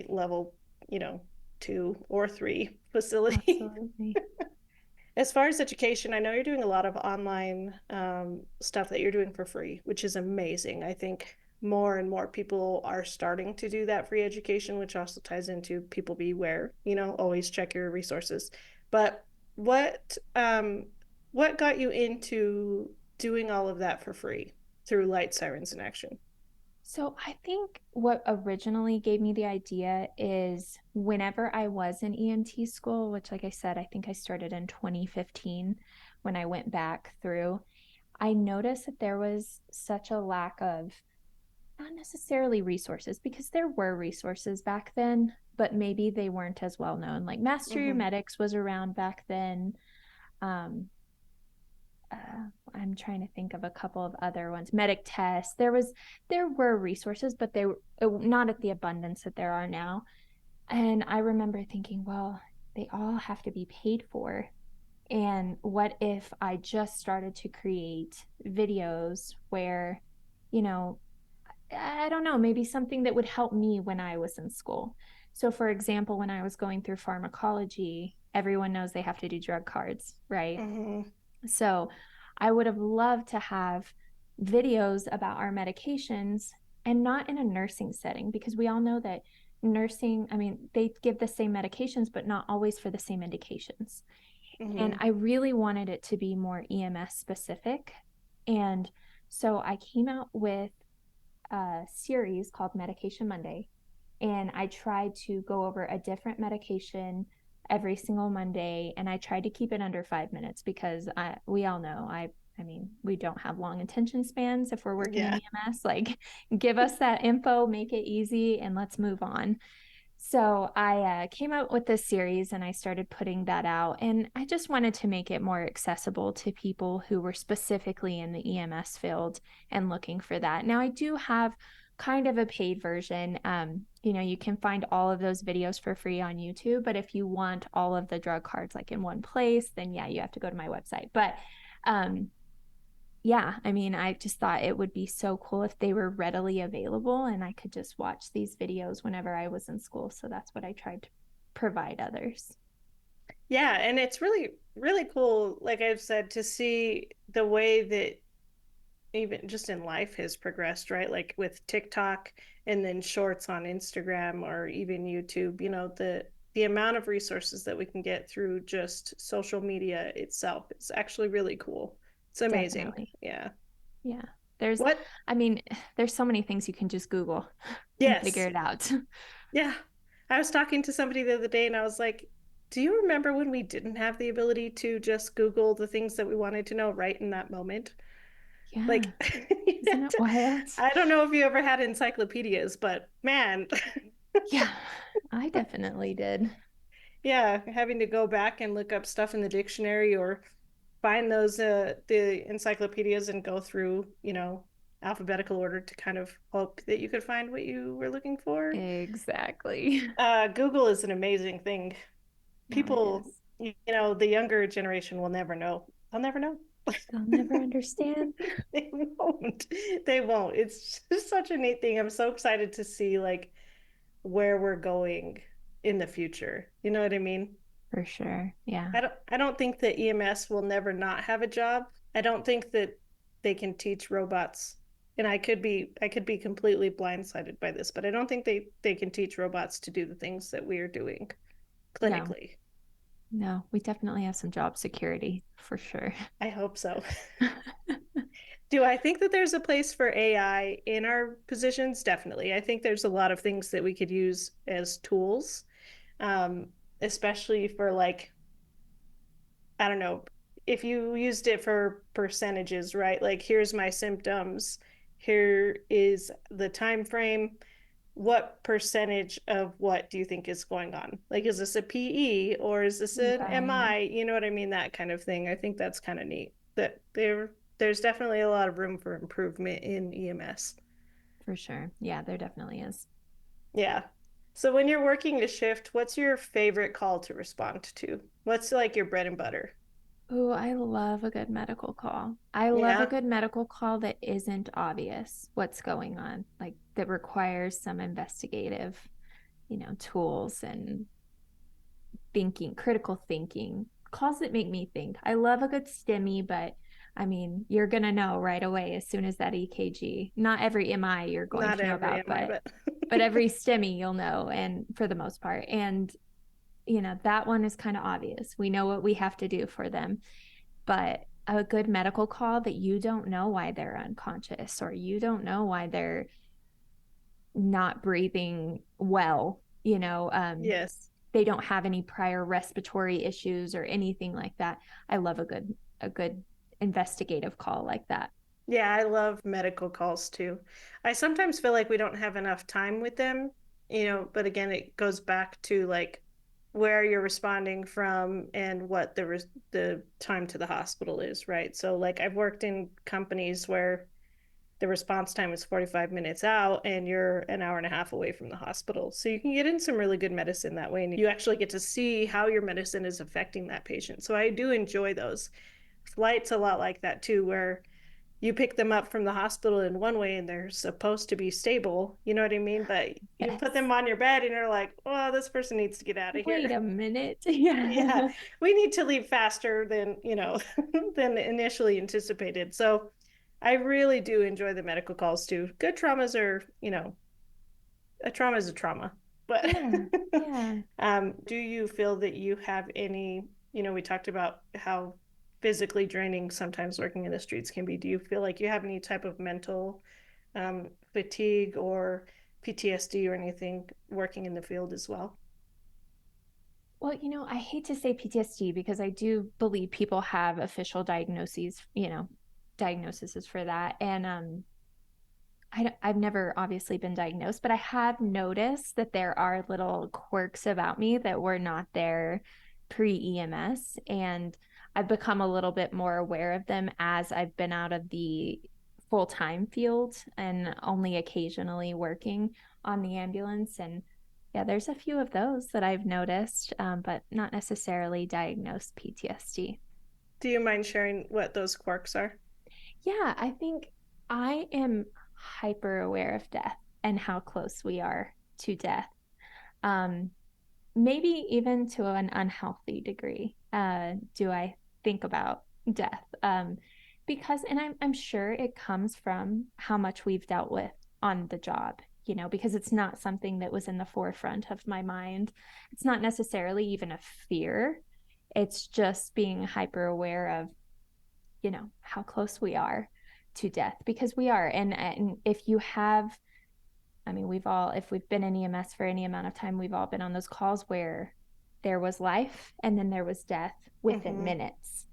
S1: level, you know, 2 or 3 facility.
S2: Absolutely.
S1: As far as education, I know you're doing a lot of online stuff that you're doing for free, which is amazing. I think more and more people are starting to do that free education, which also ties into people beware, you know, always check your resources. But what got you into doing all of that for free through Light Sirens in Action?
S2: So I think what originally gave me the idea is whenever I was in EMT school, which, like I said, I think I started in 2015 when I went back through, I noticed that there was such a lack of not necessarily resources, because there were resources back then, but maybe they weren't as well known. Like Master Your
S1: Mm-hmm.
S2: Medics was around back then. Um, I'm trying to think of a couple of other ones. Medic Test. There were resources, but they were not at the abundance that there are now. And I remember thinking, well, they all have to be paid for. And what if I just started to create videos where, you know, I don't know, maybe something that would help me when I was in school. So, for example, when I was going through pharmacology, everyone knows they have to do drug cards, right?
S1: Mm-hmm.
S2: So I would have loved to have videos about our medications, and not in a nursing setting, because we all know that nursing, I mean, they give the same medications, but not always for the same indications. And
S1: Mm-hmm.
S2: I really wanted it to be more EMS specific. And so I came out with a series called Medication Monday. And I tried to go over a different medication every single Monday. And I tried to keep it under 5 minutes because we all know I mean, we don't have long attention spans if we're working in
S1: Yeah.
S2: EMS. Like, give us that info, make it easy, and let's move on. So I came out with this series and I started putting that out. And I just wanted to make it more accessible to people who were specifically in the EMS field and looking for that. Now, I do have kind of a paid version. You can find all of those videos for free on YouTube. But if you want all of the drug cards like in one place, then yeah, you have to go to my website. But um, yeah, I mean, I just thought it would be so cool if they were readily available and I could just watch these videos whenever I was in school. So that's what I tried to provide others.
S1: Yeah, and it's really, really cool, like I've said, to see the way that even just in life has progressed, right? Like with TikTok and then shorts on Instagram or even YouTube, the amount of resources that we can get through just social media itself is actually really cool. It's amazing.
S2: Definitely.
S1: Yeah.
S2: Yeah. There's,
S1: What?
S2: I mean, there's so many things you can just Google and figure
S1: Yes.
S2: it out.
S1: Yeah. I was talking to somebody the other day and I was like, do you remember when we didn't have the ability to just Google the things that we wanted to know right in that moment?
S2: Yeah.
S1: Like,
S2: Isn't it wild?
S1: I don't know if you ever had encyclopedias, but man,
S2: Yeah. I definitely did.
S1: yeah, having to go back and look up stuff in the dictionary or find those the encyclopedias and go through, alphabetical order to kind of hope that you could find what you were looking for.
S2: Exactly.
S1: Google is an amazing thing.
S2: No, it
S1: People,
S2: is.
S1: the younger generation will never know. They'll never know.
S2: They'll never understand.
S1: They won't. They won't. It's just such a neat thing. I'm so excited to see like where we're going in the future. You know what I mean?
S2: For sure. Yeah.
S1: I don't think that EMS will never not have a job. I don't think that they can teach robots. And I could be completely blindsided by this, but I don't think they can teach robots to do the things that we are doing
S2: No,
S1: clinically.
S2: no, we definitely have some job security for sure.
S1: I hope so. Do I think that there's a place for AI in our positions? Definitely. I think there's a lot of things that we could use as tools, um, especially for like, I don't know, if you used it for percentages, right? Like, here's my symptoms, here is the time frame. What percentage of what do you think is going on? Like, is this a PE or is this an
S2: Right.
S1: MI? You know what I mean? That kind of thing. I think that's kind of neat. That there's definitely a lot of room for improvement in EMS.
S2: For sure. Yeah, there definitely is.
S1: Yeah. So when you're working a shift, what's your favorite call to respond to? What's like your bread and butter?
S2: Oh, I love a good medical call. I love a
S1: Yeah.
S2: good medical call that isn't obvious what's going on, like that requires some investigative, tools and thinking, critical thinking, calls that make me think. I love a good STEMI, but I mean, you're going to know right away as soon as that EKG. Not every MI you're going
S1: Not
S2: to know
S1: every
S2: about,
S1: MI, but
S2: but every STEMI you'll know, and for the most part. And that one is kind of obvious. We know what we have to do for them, but a good medical call that you don't know why they're unconscious or you don't know why they're not breathing well,
S1: yes.
S2: they don't have any prior respiratory issues or anything like that. I love a good investigative call like that.
S1: Yeah, I love medical calls too. I sometimes feel like we don't have enough time with them, but again, it goes back to like where you're responding from and what the time to the hospital is, right? So like I've worked in companies where the response time is 45 minutes out and you're an hour and a half away from the hospital. So you can get in some really good medicine that way and you actually get to see how your medicine is affecting that patient. So I do enjoy those. Flight's a lot like that too, where you pick them up from the hospital in one way and they're supposed to be stable, you know what I mean? But you put
S2: Yes.
S1: them on your bed and you're like, oh, this person needs to get out of
S2: Wait
S1: here.
S2: a minute.
S1: Yeah,
S2: Yeah.
S1: we need to leave faster than, than initially anticipated. So I really do enjoy the medical calls too. Good traumas are, a trauma is a trauma. But
S2: Yeah. Yeah.
S1: do you feel that you have any, we talked about how physically draining sometimes working in the streets can be. Do you feel like you have any type of mental fatigue or PTSD or anything working in the field as well?
S2: Well, I hate to say PTSD because I do believe people have official diagnoses, diagnoses for that. And I've never obviously been diagnosed, but I have noticed that there are little quirks about me that were not there pre-EMS. And I've become a little bit more aware of them as I've been out of the full-time field and only occasionally working on the ambulance. And yeah, there's a few of those that I've noticed, but not necessarily diagnosed PTSD.
S1: Do you mind sharing what those quirks are?
S2: Yeah, I think I am hyper aware of death and how close we are to death. Um, Maybe even to an unhealthy degree. Do I think about death? Because, and I'm sure it comes from how much we've dealt with on the job, because it's not something that was in the forefront of my mind. It's not necessarily even a fear. It's just being hyper aware of how close we are to death, because we are. And if you have, I mean, if we've been in EMS for any amount of time, we've all been on those calls where there was life and then there was death within
S1: Mm-hmm.
S2: minutes.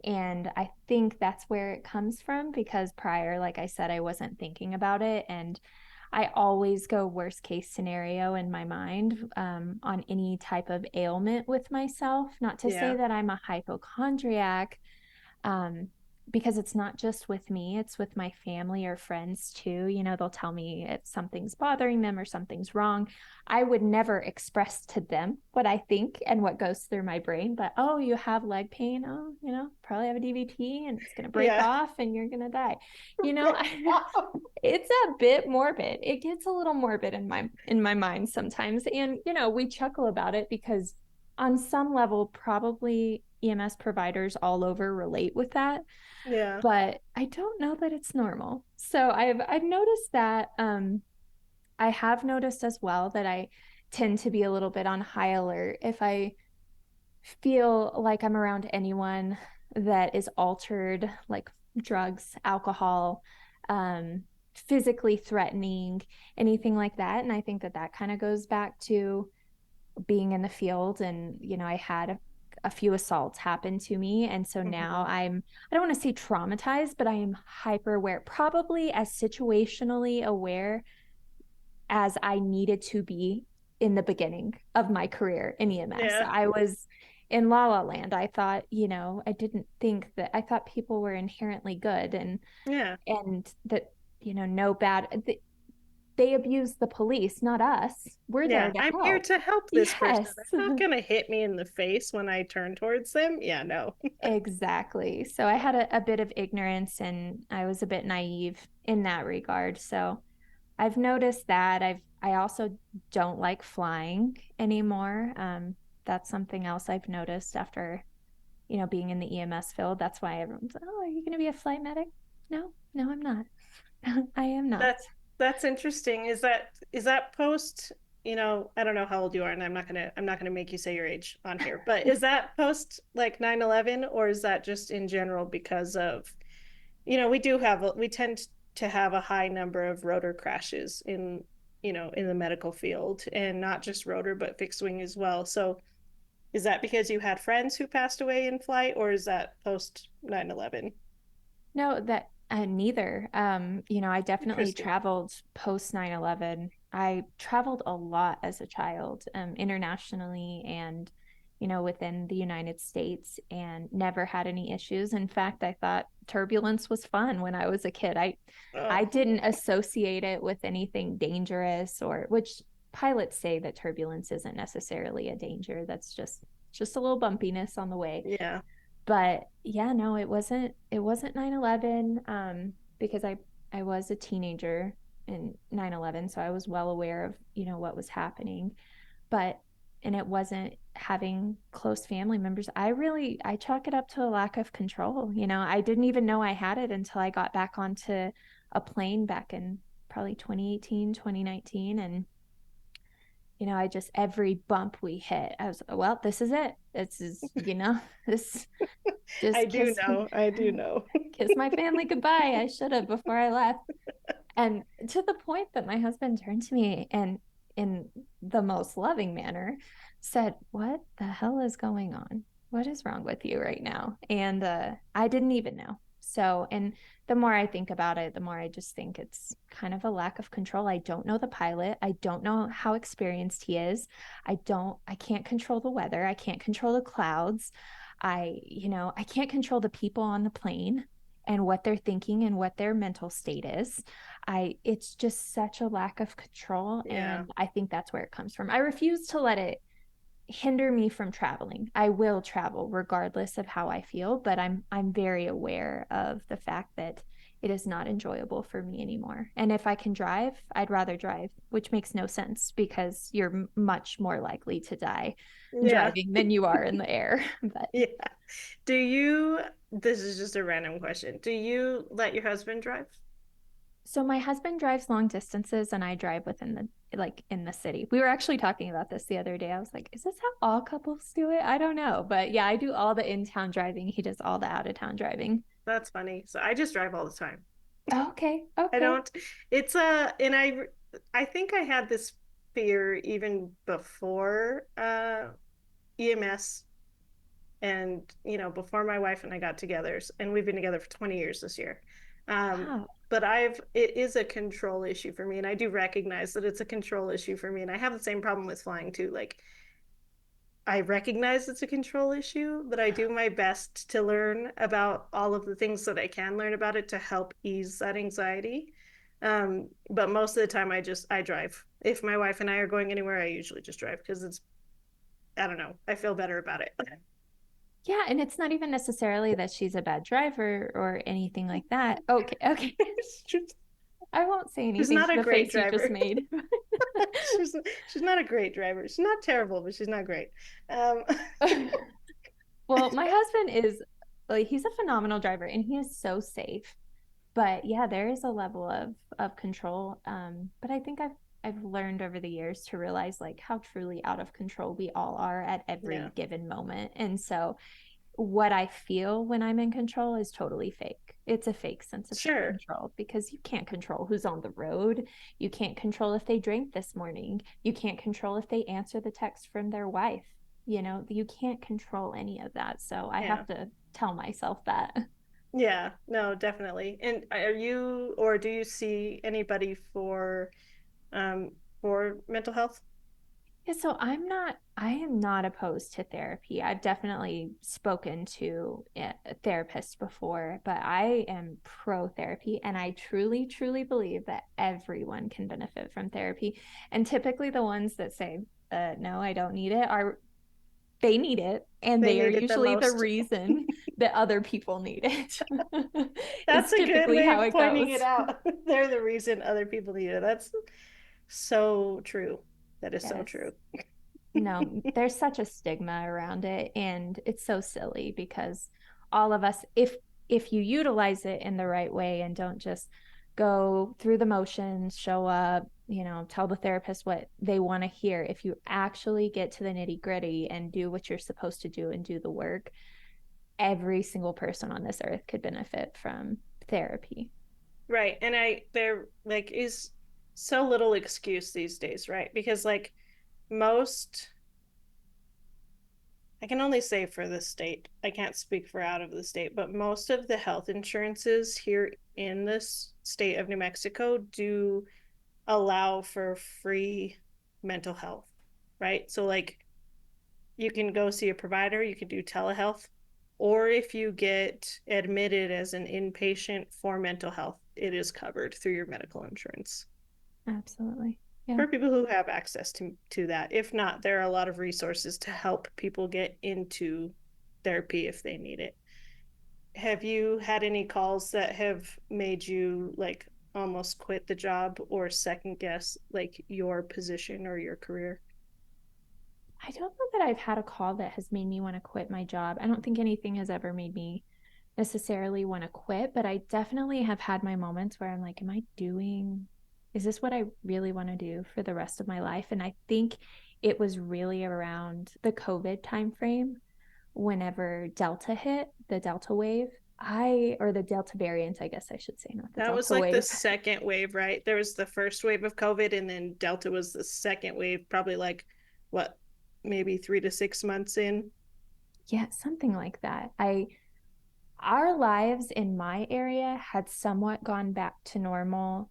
S2: And I think that's where it comes from, because prior, like I said, I wasn't thinking about it. And I always go worst case scenario in my mind, on any type of ailment with myself. Not to say
S1: Yeah.
S2: that I'm a hypochondriac, um, because it's not just with me, it's with my family or friends too. They'll tell me if something's bothering them or something's wrong. I would never express to them what I think and what goes through my brain, but oh, you have leg pain. Oh, probably have a DVT and it's going to break
S1: Yeah.
S2: off and you're going to die. It's a bit morbid. It gets a little morbid in my mind sometimes. And we chuckle about it because on some level probably EMS providers all over relate with that,
S1: Yeah.
S2: but I don't know that it's normal. So I've noticed that. I have noticed as well that I tend to be a little bit on high alert if I feel like I'm around anyone that is altered, like drugs, alcohol, um, physically threatening, anything like that. And I think that that kind of goes back to being in the field. And I had a few assaults happen to me, and so now
S1: Mm-hmm.
S2: I don't want to say traumatized, but I am hyper aware, probably as situationally aware as I needed to be in the beginning of my career in EMS.
S1: Yeah.
S2: I was in La La Land. I thought, I didn't think that, I thought people were inherently good,
S1: Yeah.
S2: and that, no bad, they abuse the police, not us. We're there
S1: Yeah.
S2: to
S1: I'm here
S2: help.
S1: to help this person.
S2: Yes.
S1: They're not gonna hit me in the face when I turn towards them. Yeah, no.
S2: Exactly. So I had a bit of ignorance and I was a bit naive in that regard. So I've noticed that. I also don't like flying anymore. That's something else I've noticed after, being in the EMS field. That's why everyone's, oh, are you going to be a flight medic? No, no, I'm not. I am not.
S1: That's interesting. Is that post, I don't know how old you are, and I'm not gonna make you say your age on here, but is that post like 9/11, or is that just in general because of, we tend to have a high number of rotor crashes in the medical field, and not just rotor, but fixed wing as well. So is that because you had friends who passed away in flight, or is that post 9/11?
S2: No, that neither. I definitely
S1: Interesting.
S2: traveled post 9/11. I traveled a lot as a child, internationally and, within the United States, and never had any issues. In fact, I thought turbulence was fun when I was a kid. I
S1: Oh,
S2: didn't associate it with anything dangerous, or which pilots say that turbulence isn't necessarily a danger. That's just a little bumpiness on the way.
S1: yeah.
S2: But yeah, no, it wasn't 9/11, because I was a teenager in 9/11, so I was well aware of, what was happening. But and it wasn't having close family members. I chalk it up to a lack of control. I didn't even know I had it until I got back onto a plane back in probably 2018, 2019, and I just, every bump we hit, I was, well, this is it. This is, this
S1: I
S2: just
S1: do know. I do know.
S2: kiss my family goodbye. I should have before I left. And to the point that my husband turned to me and in the most loving manner said, "What the hell is going on? What is wrong with you right now?" And I didn't even know. So, and the more I think about it, the more I just think it's kind of a lack of control. I don't know the pilot. I don't know how experienced he is. I can't control the weather. I can't control the clouds. I can't control the people on the plane and what they're thinking and what their mental state is. It's just such a lack of control.
S1: Yeah.
S2: And I think that's where it comes from. I refuse to let it hinder me from traveling. I will travel regardless of how I feel, but I'm very aware of the fact that it is not enjoyable for me anymore. And if I can drive, I'd rather drive, which makes no sense because you're much more likely to die
S1: Yeah.
S2: driving than you are in the air. But
S1: Yeah. Do you, this is just a random question. Do you let your husband drive?
S2: so my husband drives long distances and I drive within the like in the city. We were actually talking about this the other day. I was like, is this how all couples do it? I don't know. But yeah, I do all the in-town driving. He does all the out-of-town driving.
S1: That's funny. So I just drive all the time.
S2: Okay.
S1: I
S2: Okay.
S1: don't, it's and I think I had this fear even before EMS and, before my wife and I got together, and we've been together for 20 years this year. Um,
S2: Wow.
S1: but it is a control issue for me, and I do recognize that it's a control issue for me, and I have the same problem with flying too. Like, I recognize it's a control issue, but I do my best to learn about all of the things that I can learn about it to help ease that anxiety. But most of the time I drive. If my wife and I are going anywhere, I usually just drive because I don't know, I feel better about it.
S2: Yeah, and it's not even necessarily that she's a bad driver or anything like that. Okay. Okay. I won't say
S1: She's
S2: anything
S1: not
S2: to
S1: a
S2: the
S1: great
S2: face you just
S1: driver.
S2: made.
S1: she's not a great driver. She's not terrible, but she's not great. Um,
S2: Well, my husband is like he's a phenomenal driver and he is so safe. But yeah, there is a level of control. But I think I've learned over the years to realize like how truly out of control we all are at
S1: yeah,
S2: every given moment. And so what I feel when I'm in control is totally fake. It's a fake sense of
S1: sure,
S2: control because you can't control who's on the road. You can't control if they drank this morning. You can't control if they answer the text from their wife. You can't control any of that. So I
S1: yeah.
S2: have to tell myself that.
S1: Yeah, no, definitely. And are you, or do you see anybody for mental health?
S2: Yeah, so I am not opposed to therapy. I've definitely spoken to therapists before, but I am pro therapy and I truly, truly believe that everyone can benefit from therapy. And typically the ones that say, no, I don't need it are they need it. And
S1: They
S2: they are
S1: need it the
S2: usually the
S1: most.
S2: reason that other people need it.
S1: That's
S2: It's
S1: a good
S2: typically
S1: way
S2: how
S1: of
S2: it
S1: pointing
S2: goes.
S1: it out. They're the reason other people need it. That's so true. That is so
S2: Yes.
S1: true.
S2: No, there's such a stigma around it and it's so silly because all of us if you utilize it in the right way and don't just go through the motions, show up, tell the therapist what they want to hear, if you actually get to the nitty-gritty and do what you're supposed to do and do the work, every single person on this earth could benefit from therapy.
S1: Right. And there like is so little excuse these days, right? Because like most I can only say for the state. I can't speak for out of the state, but most of the health insurances here in this state of New Mexico do allow for free mental health, right? So like you can go see a provider, you can do telehealth, or if you get admitted as an inpatient for mental health, it is covered through your medical insurance
S2: Absolutely. Yeah.
S1: for people who have access to that. If not, there are a lot of resources to help people get into therapy if they need it. Have you had any calls that have made you like almost quit the job or second guess like your position or your career?
S2: I don't know that I've had a call that has made me want to quit my job. I don't think anything has ever made me necessarily want to quit, but I definitely have had my moments where I'm like, am I doing, is this what I really want to do for the rest of my life? And I think it was really around the COVID timeframe whenever Delta hit, the Delta wave. Or the Delta variant, I guess I should say, not the
S1: That was
S2: Delta
S1: like the
S2: wave.
S1: second wave, right? There was the first wave of COVID, and then Delta was the second wave, probably like what, maybe 3 to 6 months in.
S2: Yeah, something like that. Our lives in my area had somewhat gone back to normal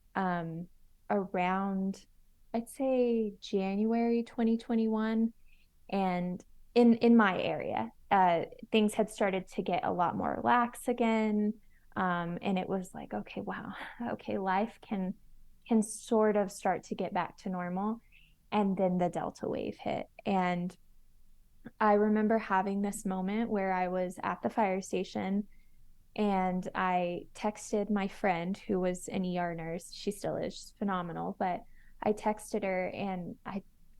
S2: around, I'd say, January 2021. And in my area, things had started to get a lot more lax again. And it was like, okay, wow, okay, life can sort of start to get back to normal. And then the Delta wave hit. And I remember having this moment where I was at the fire station and I texted my friend who was an ER nurse. She still is, she's phenomenal, but I texted her and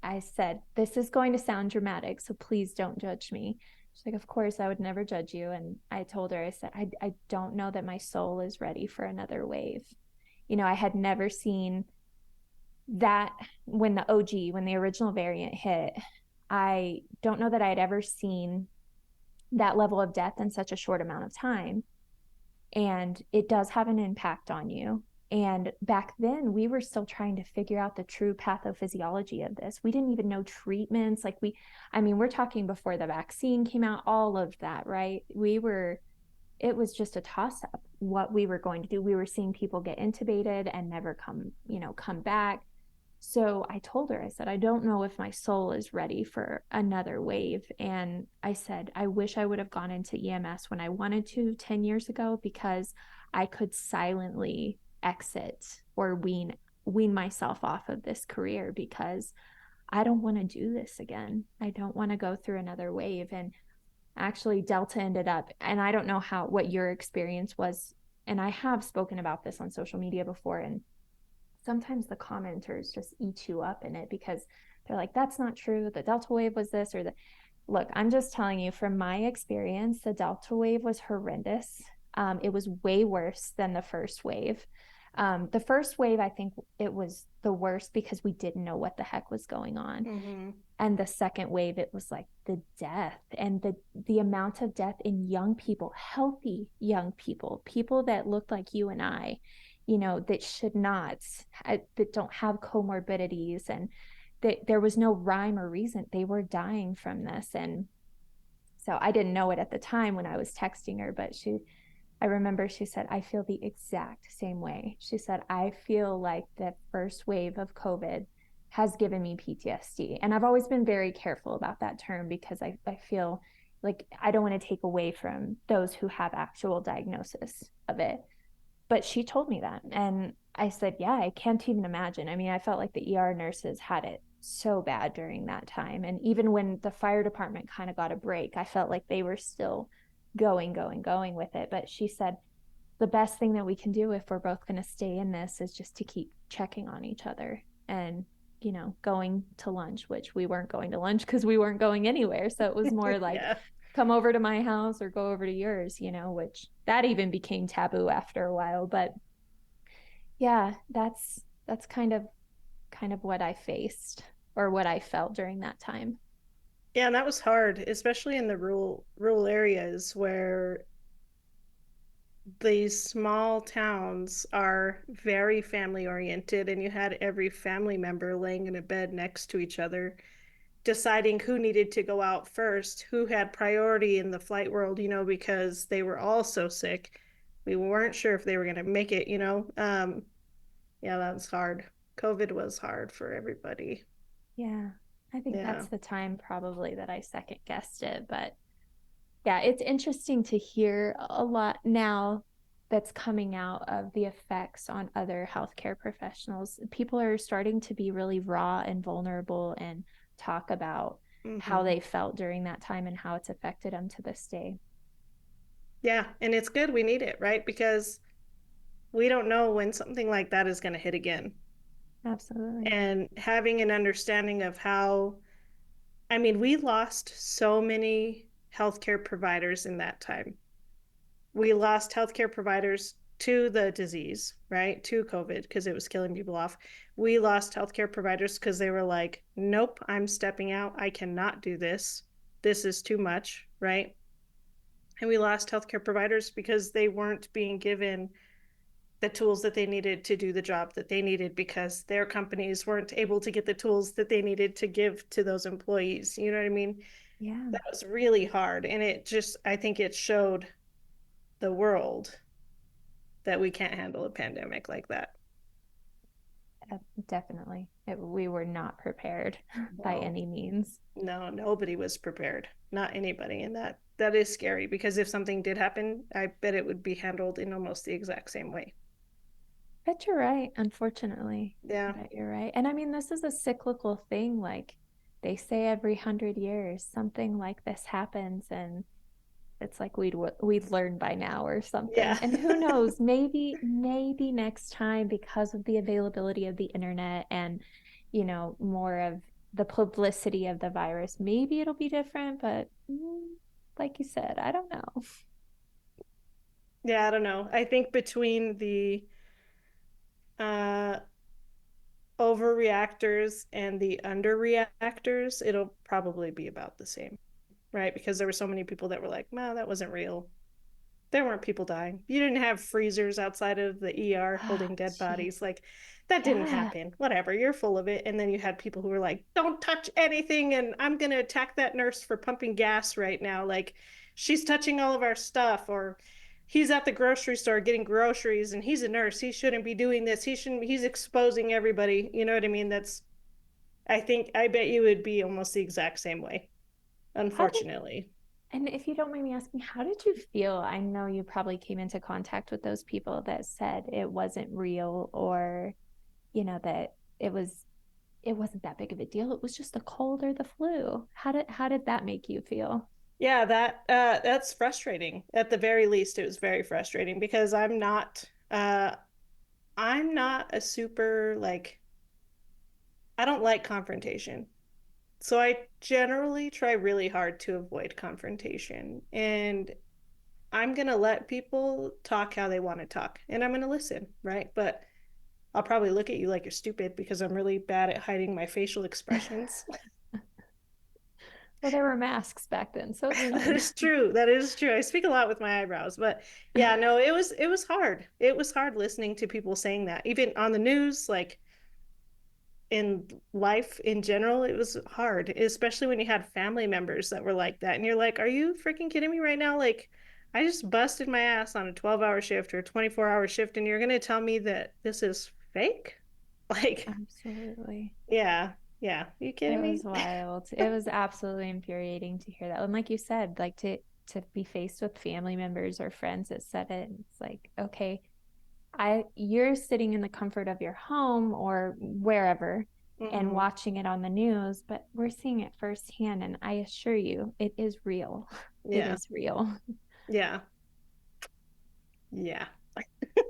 S2: I said, "This is going to sound dramatic, so please don't judge me." She's like, "Of course, I would never judge you." And I told her, I said, I don't know that my soul is ready for another wave. I had never seen that when when the original variant hit. I don't know that I had ever seen that level of death in such a short amount of time, and it does have an impact on you. And back then, we were still trying to figure out the true pathophysiology of this. We didn't even know treatments. I mean, we're talking before the vaccine came out, all of that, right? It was just a toss up what we were going to do. We were seeing people get intubated and never come back. So I told her, I said, "I don't know if my soul is ready for another wave." And I said, "I wish I would have gone into EMS when I wanted to 10 years ago, because I could silently exit or wean myself off of this career, because I don't want to do this again. I don't want to go through another wave." And actually Delta ended up, and I don't know what your experience was, and I have spoken about this on social media before, and sometimes the commenters just eat you up in it because they're like, "That's not true. The Delta wave was this or that." Look, I'm just telling you from my experience, the Delta wave was horrendous. It was way worse than the first wave. The first wave, I think it was the worst because we didn't know what the heck was going on.
S1: Mm-hmm.
S2: And the second wave, it was like the death and the amount of death in young people, healthy young people that looked like you and I, that should not, that don't have comorbidities, and that there was no rhyme or reason. They were dying from this. And so I didn't know it at the time when I was texting her, but I remember she said, "I feel the exact same way." She said, "I feel like the first wave of COVID has given me PTSD." And I've always been very careful about that term because I feel like I don't want to take away from those who have actual diagnosis of it. But she told me that. And I said, "Yeah, I can't even imagine." I mean, I felt like the ER nurses had it so bad during that time. And even when the fire department kind of got a break, I felt like they were still going with it. But she said, "The best thing that we can do if we're both going to stay in this is just to keep checking on each other and, going to lunch," which we weren't going to lunch because we weren't going anywhere. So it was more like,
S1: Yeah.
S2: come over to my house or go over to yours, which that even became taboo after a while. But yeah, that's kind of what I faced or what I felt during that time.
S1: Yeah, and that was hard, especially in the rural areas where these small towns are very family oriented, and you had every family member laying in a bed next to each other, deciding who needed to go out first, who had priority in the flight world, because they were all so sick. We weren't sure if they were going to make it. Yeah, that was hard. COVID was hard for everybody.
S2: Yeah. I think
S1: Yeah.
S2: that's the time probably that I second guessed it. But yeah, it's interesting to hear a lot now that's coming out of the effects on other healthcare professionals. People are starting to be really raw and vulnerable and talk about how
S1: Mm-hmm.
S2: they felt during that time and how it's affected them to this day.
S1: Yeah, and it's good we need it, right? Because we don't know when something like that is going to hit again.
S2: Absolutely.
S1: And having an understanding of how, I mean, we lost so many healthcare providers in that time. We lost healthcare providers to the disease, right? To COVID, because it was killing people off. We lost healthcare providers because they were like, nope, I'm stepping out. I cannot do this. This is too much, right? And we lost healthcare providers because they weren't being given the tools that they needed to do the job that they needed because their companies weren't able to get the tools that they needed to give to those employees. You know what I mean?
S2: Yeah,
S1: That was really hard. And it just, I think it showed the world that we can't handle a pandemic like that.
S2: definitely. We were not prepared by
S1: No,
S2: any means.
S1: no, nobody was prepared. Not anybody. And that is scary because if something did happen, I bet it would be handled in almost the exact same way.
S2: Bet you're right, unfortunately.
S1: Yeah.
S2: Bet you're right. And I mean, this is a cyclical thing. Like they say every 100 years, something like this happens, and it's like we'd learn by now or something.
S1: Yeah.
S2: And who knows, maybe next time, because of the availability of the internet and, more of the publicity of the virus, maybe it'll be different. But like you said, I don't know.
S1: Yeah, I don't know. I think between the uh overreactors and the underreactors, it'll probably be about the same, right? Because there were so many people that were like, no, that wasn't real. There weren't people dying. You didn't have freezers outside of the ER
S2: Ah,
S1: holding dead
S2: gee.
S1: bodies. Like, that didn't
S2: Yeah.
S1: happen. Whatever, you're full of it. And then you had people who were like, don't touch anything. And I'm going to attack that nurse for pumping gas right now. Like, she's touching all of our stuff. Or he's at the grocery store getting groceries and he's a nurse. He shouldn't be doing this. He shouldn't, he's exposing everybody. You know what I mean? I bet you would be almost the exact same way,
S2: How did
S1: unfortunately.
S2: And if you don't mind me asking, how did you feel? I know you probably came into contact with those people that said it wasn't real, or, that it wasn't that big of a deal. It was just a cold or the flu. How did that make you feel?
S1: Yeah, that's frustrating. At the very least, it was very frustrating because I'm not a super like I don't like confrontation. So I generally try really hard to avoid confrontation. And I'm gonna let people talk how they want to talk and I'm gonna listen, right? But I'll probably look at you like you're stupid because I'm really bad at hiding my facial expressions.
S2: Well, there were masks back then, so it's
S1: That
S2: fine.
S1: is true. That is true. I speak a lot with my eyebrows, but yeah, no, it was hard. It was hard listening to people saying that. Even on the news, like in life in general, it was hard, especially when you had family members that were like that. And you're like, are you freaking kidding me right now? Like, I just busted my ass on a 12-hour shift or a 24-hour shift, and you're gonna tell me that this is fake? Like,
S2: Absolutely.
S1: yeah, yeah. You
S2: It
S1: kidding
S2: was
S1: me?
S2: wild. It was absolutely infuriating to hear that. And like you said, like to be faced with family members or friends that said it, it's like, okay, you're sitting in the comfort of your home or wherever and
S1: Hmm.
S2: watching it on the news, but we're seeing it firsthand. And I assure you, it is real. It
S1: Yeah,
S2: is real.
S1: yeah, yeah.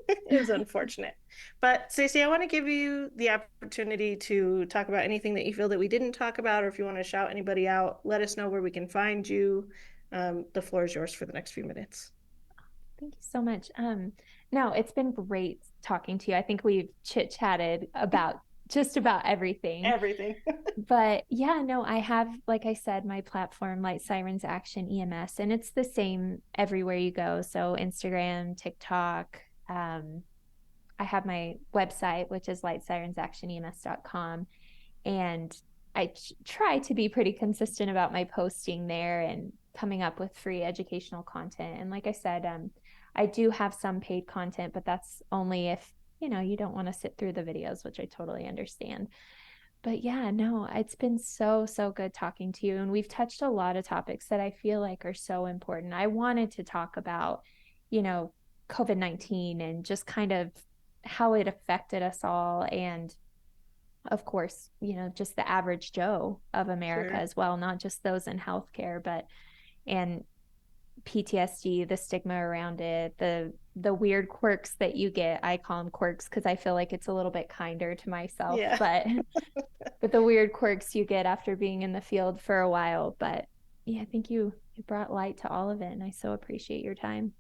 S1: It was unfortunate. But Stacey, I want to give you the opportunity to talk about anything that you feel that we didn't talk about, or if you want to shout anybody out, let us know where we can find you. The floor is yours for the next few minutes.
S2: Thank you so much. No, it's been great talking to you. I think we've chit-chatted about just about everything.
S1: Everything.
S2: But yeah, no, I have, like I said, my platform, Light Sirens Action EMS, and it's the same everywhere you go. So Instagram, TikTok. I have my website, which is lightsirensactionems.com. And I try to be pretty consistent about my posting there and coming up with free educational content. And like I said, I do have some paid content, but that's only if you don't want to sit through the videos, which I totally understand. But yeah, no, it's been so good talking to you. And we've touched a lot of topics that I feel like are so important. I wanted to talk about, you know, COVID-19 and just kind of how it affected us all. And of course, just the average Joe of America
S1: Sure.
S2: as well, not just those in healthcare, but and PTSD, the stigma around it, the weird quirks that you get. I call them quirks because I feel like it's a little bit kinder to myself,
S1: Yeah.
S2: but the weird quirks you get after being in the field for a while. But yeah, I think you brought light to all of it, and I so appreciate your time.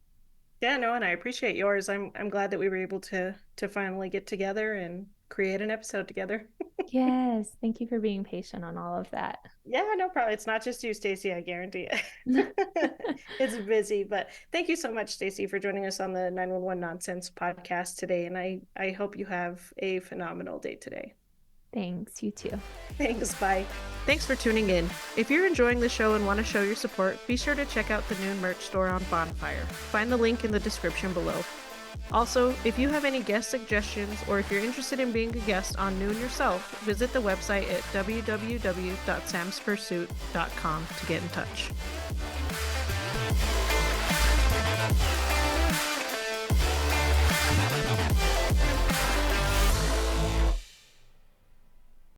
S1: Yeah, no, and I appreciate yours. I'm glad that we were able to finally get together and create an episode together.
S2: Yes, thank you for being patient on all of that.
S1: Yeah, no problem. It's not just you, Stacey, I guarantee it. It's busy, but thank you so much, Stacey, for joining us on the 911 Nonsense podcast today. And I hope you have a phenomenal day today.
S2: Thanks, you too.
S1: Thanks. Bye. Thanks for tuning in. If you're enjoying the show and want to show your support, be sure to check out the Noon merch store on Bonfire. Find the link in the description below. Also, if you have any guest suggestions or if you're interested in being a guest on Noon yourself, visit the website at www.samspursuit.com to get in touch.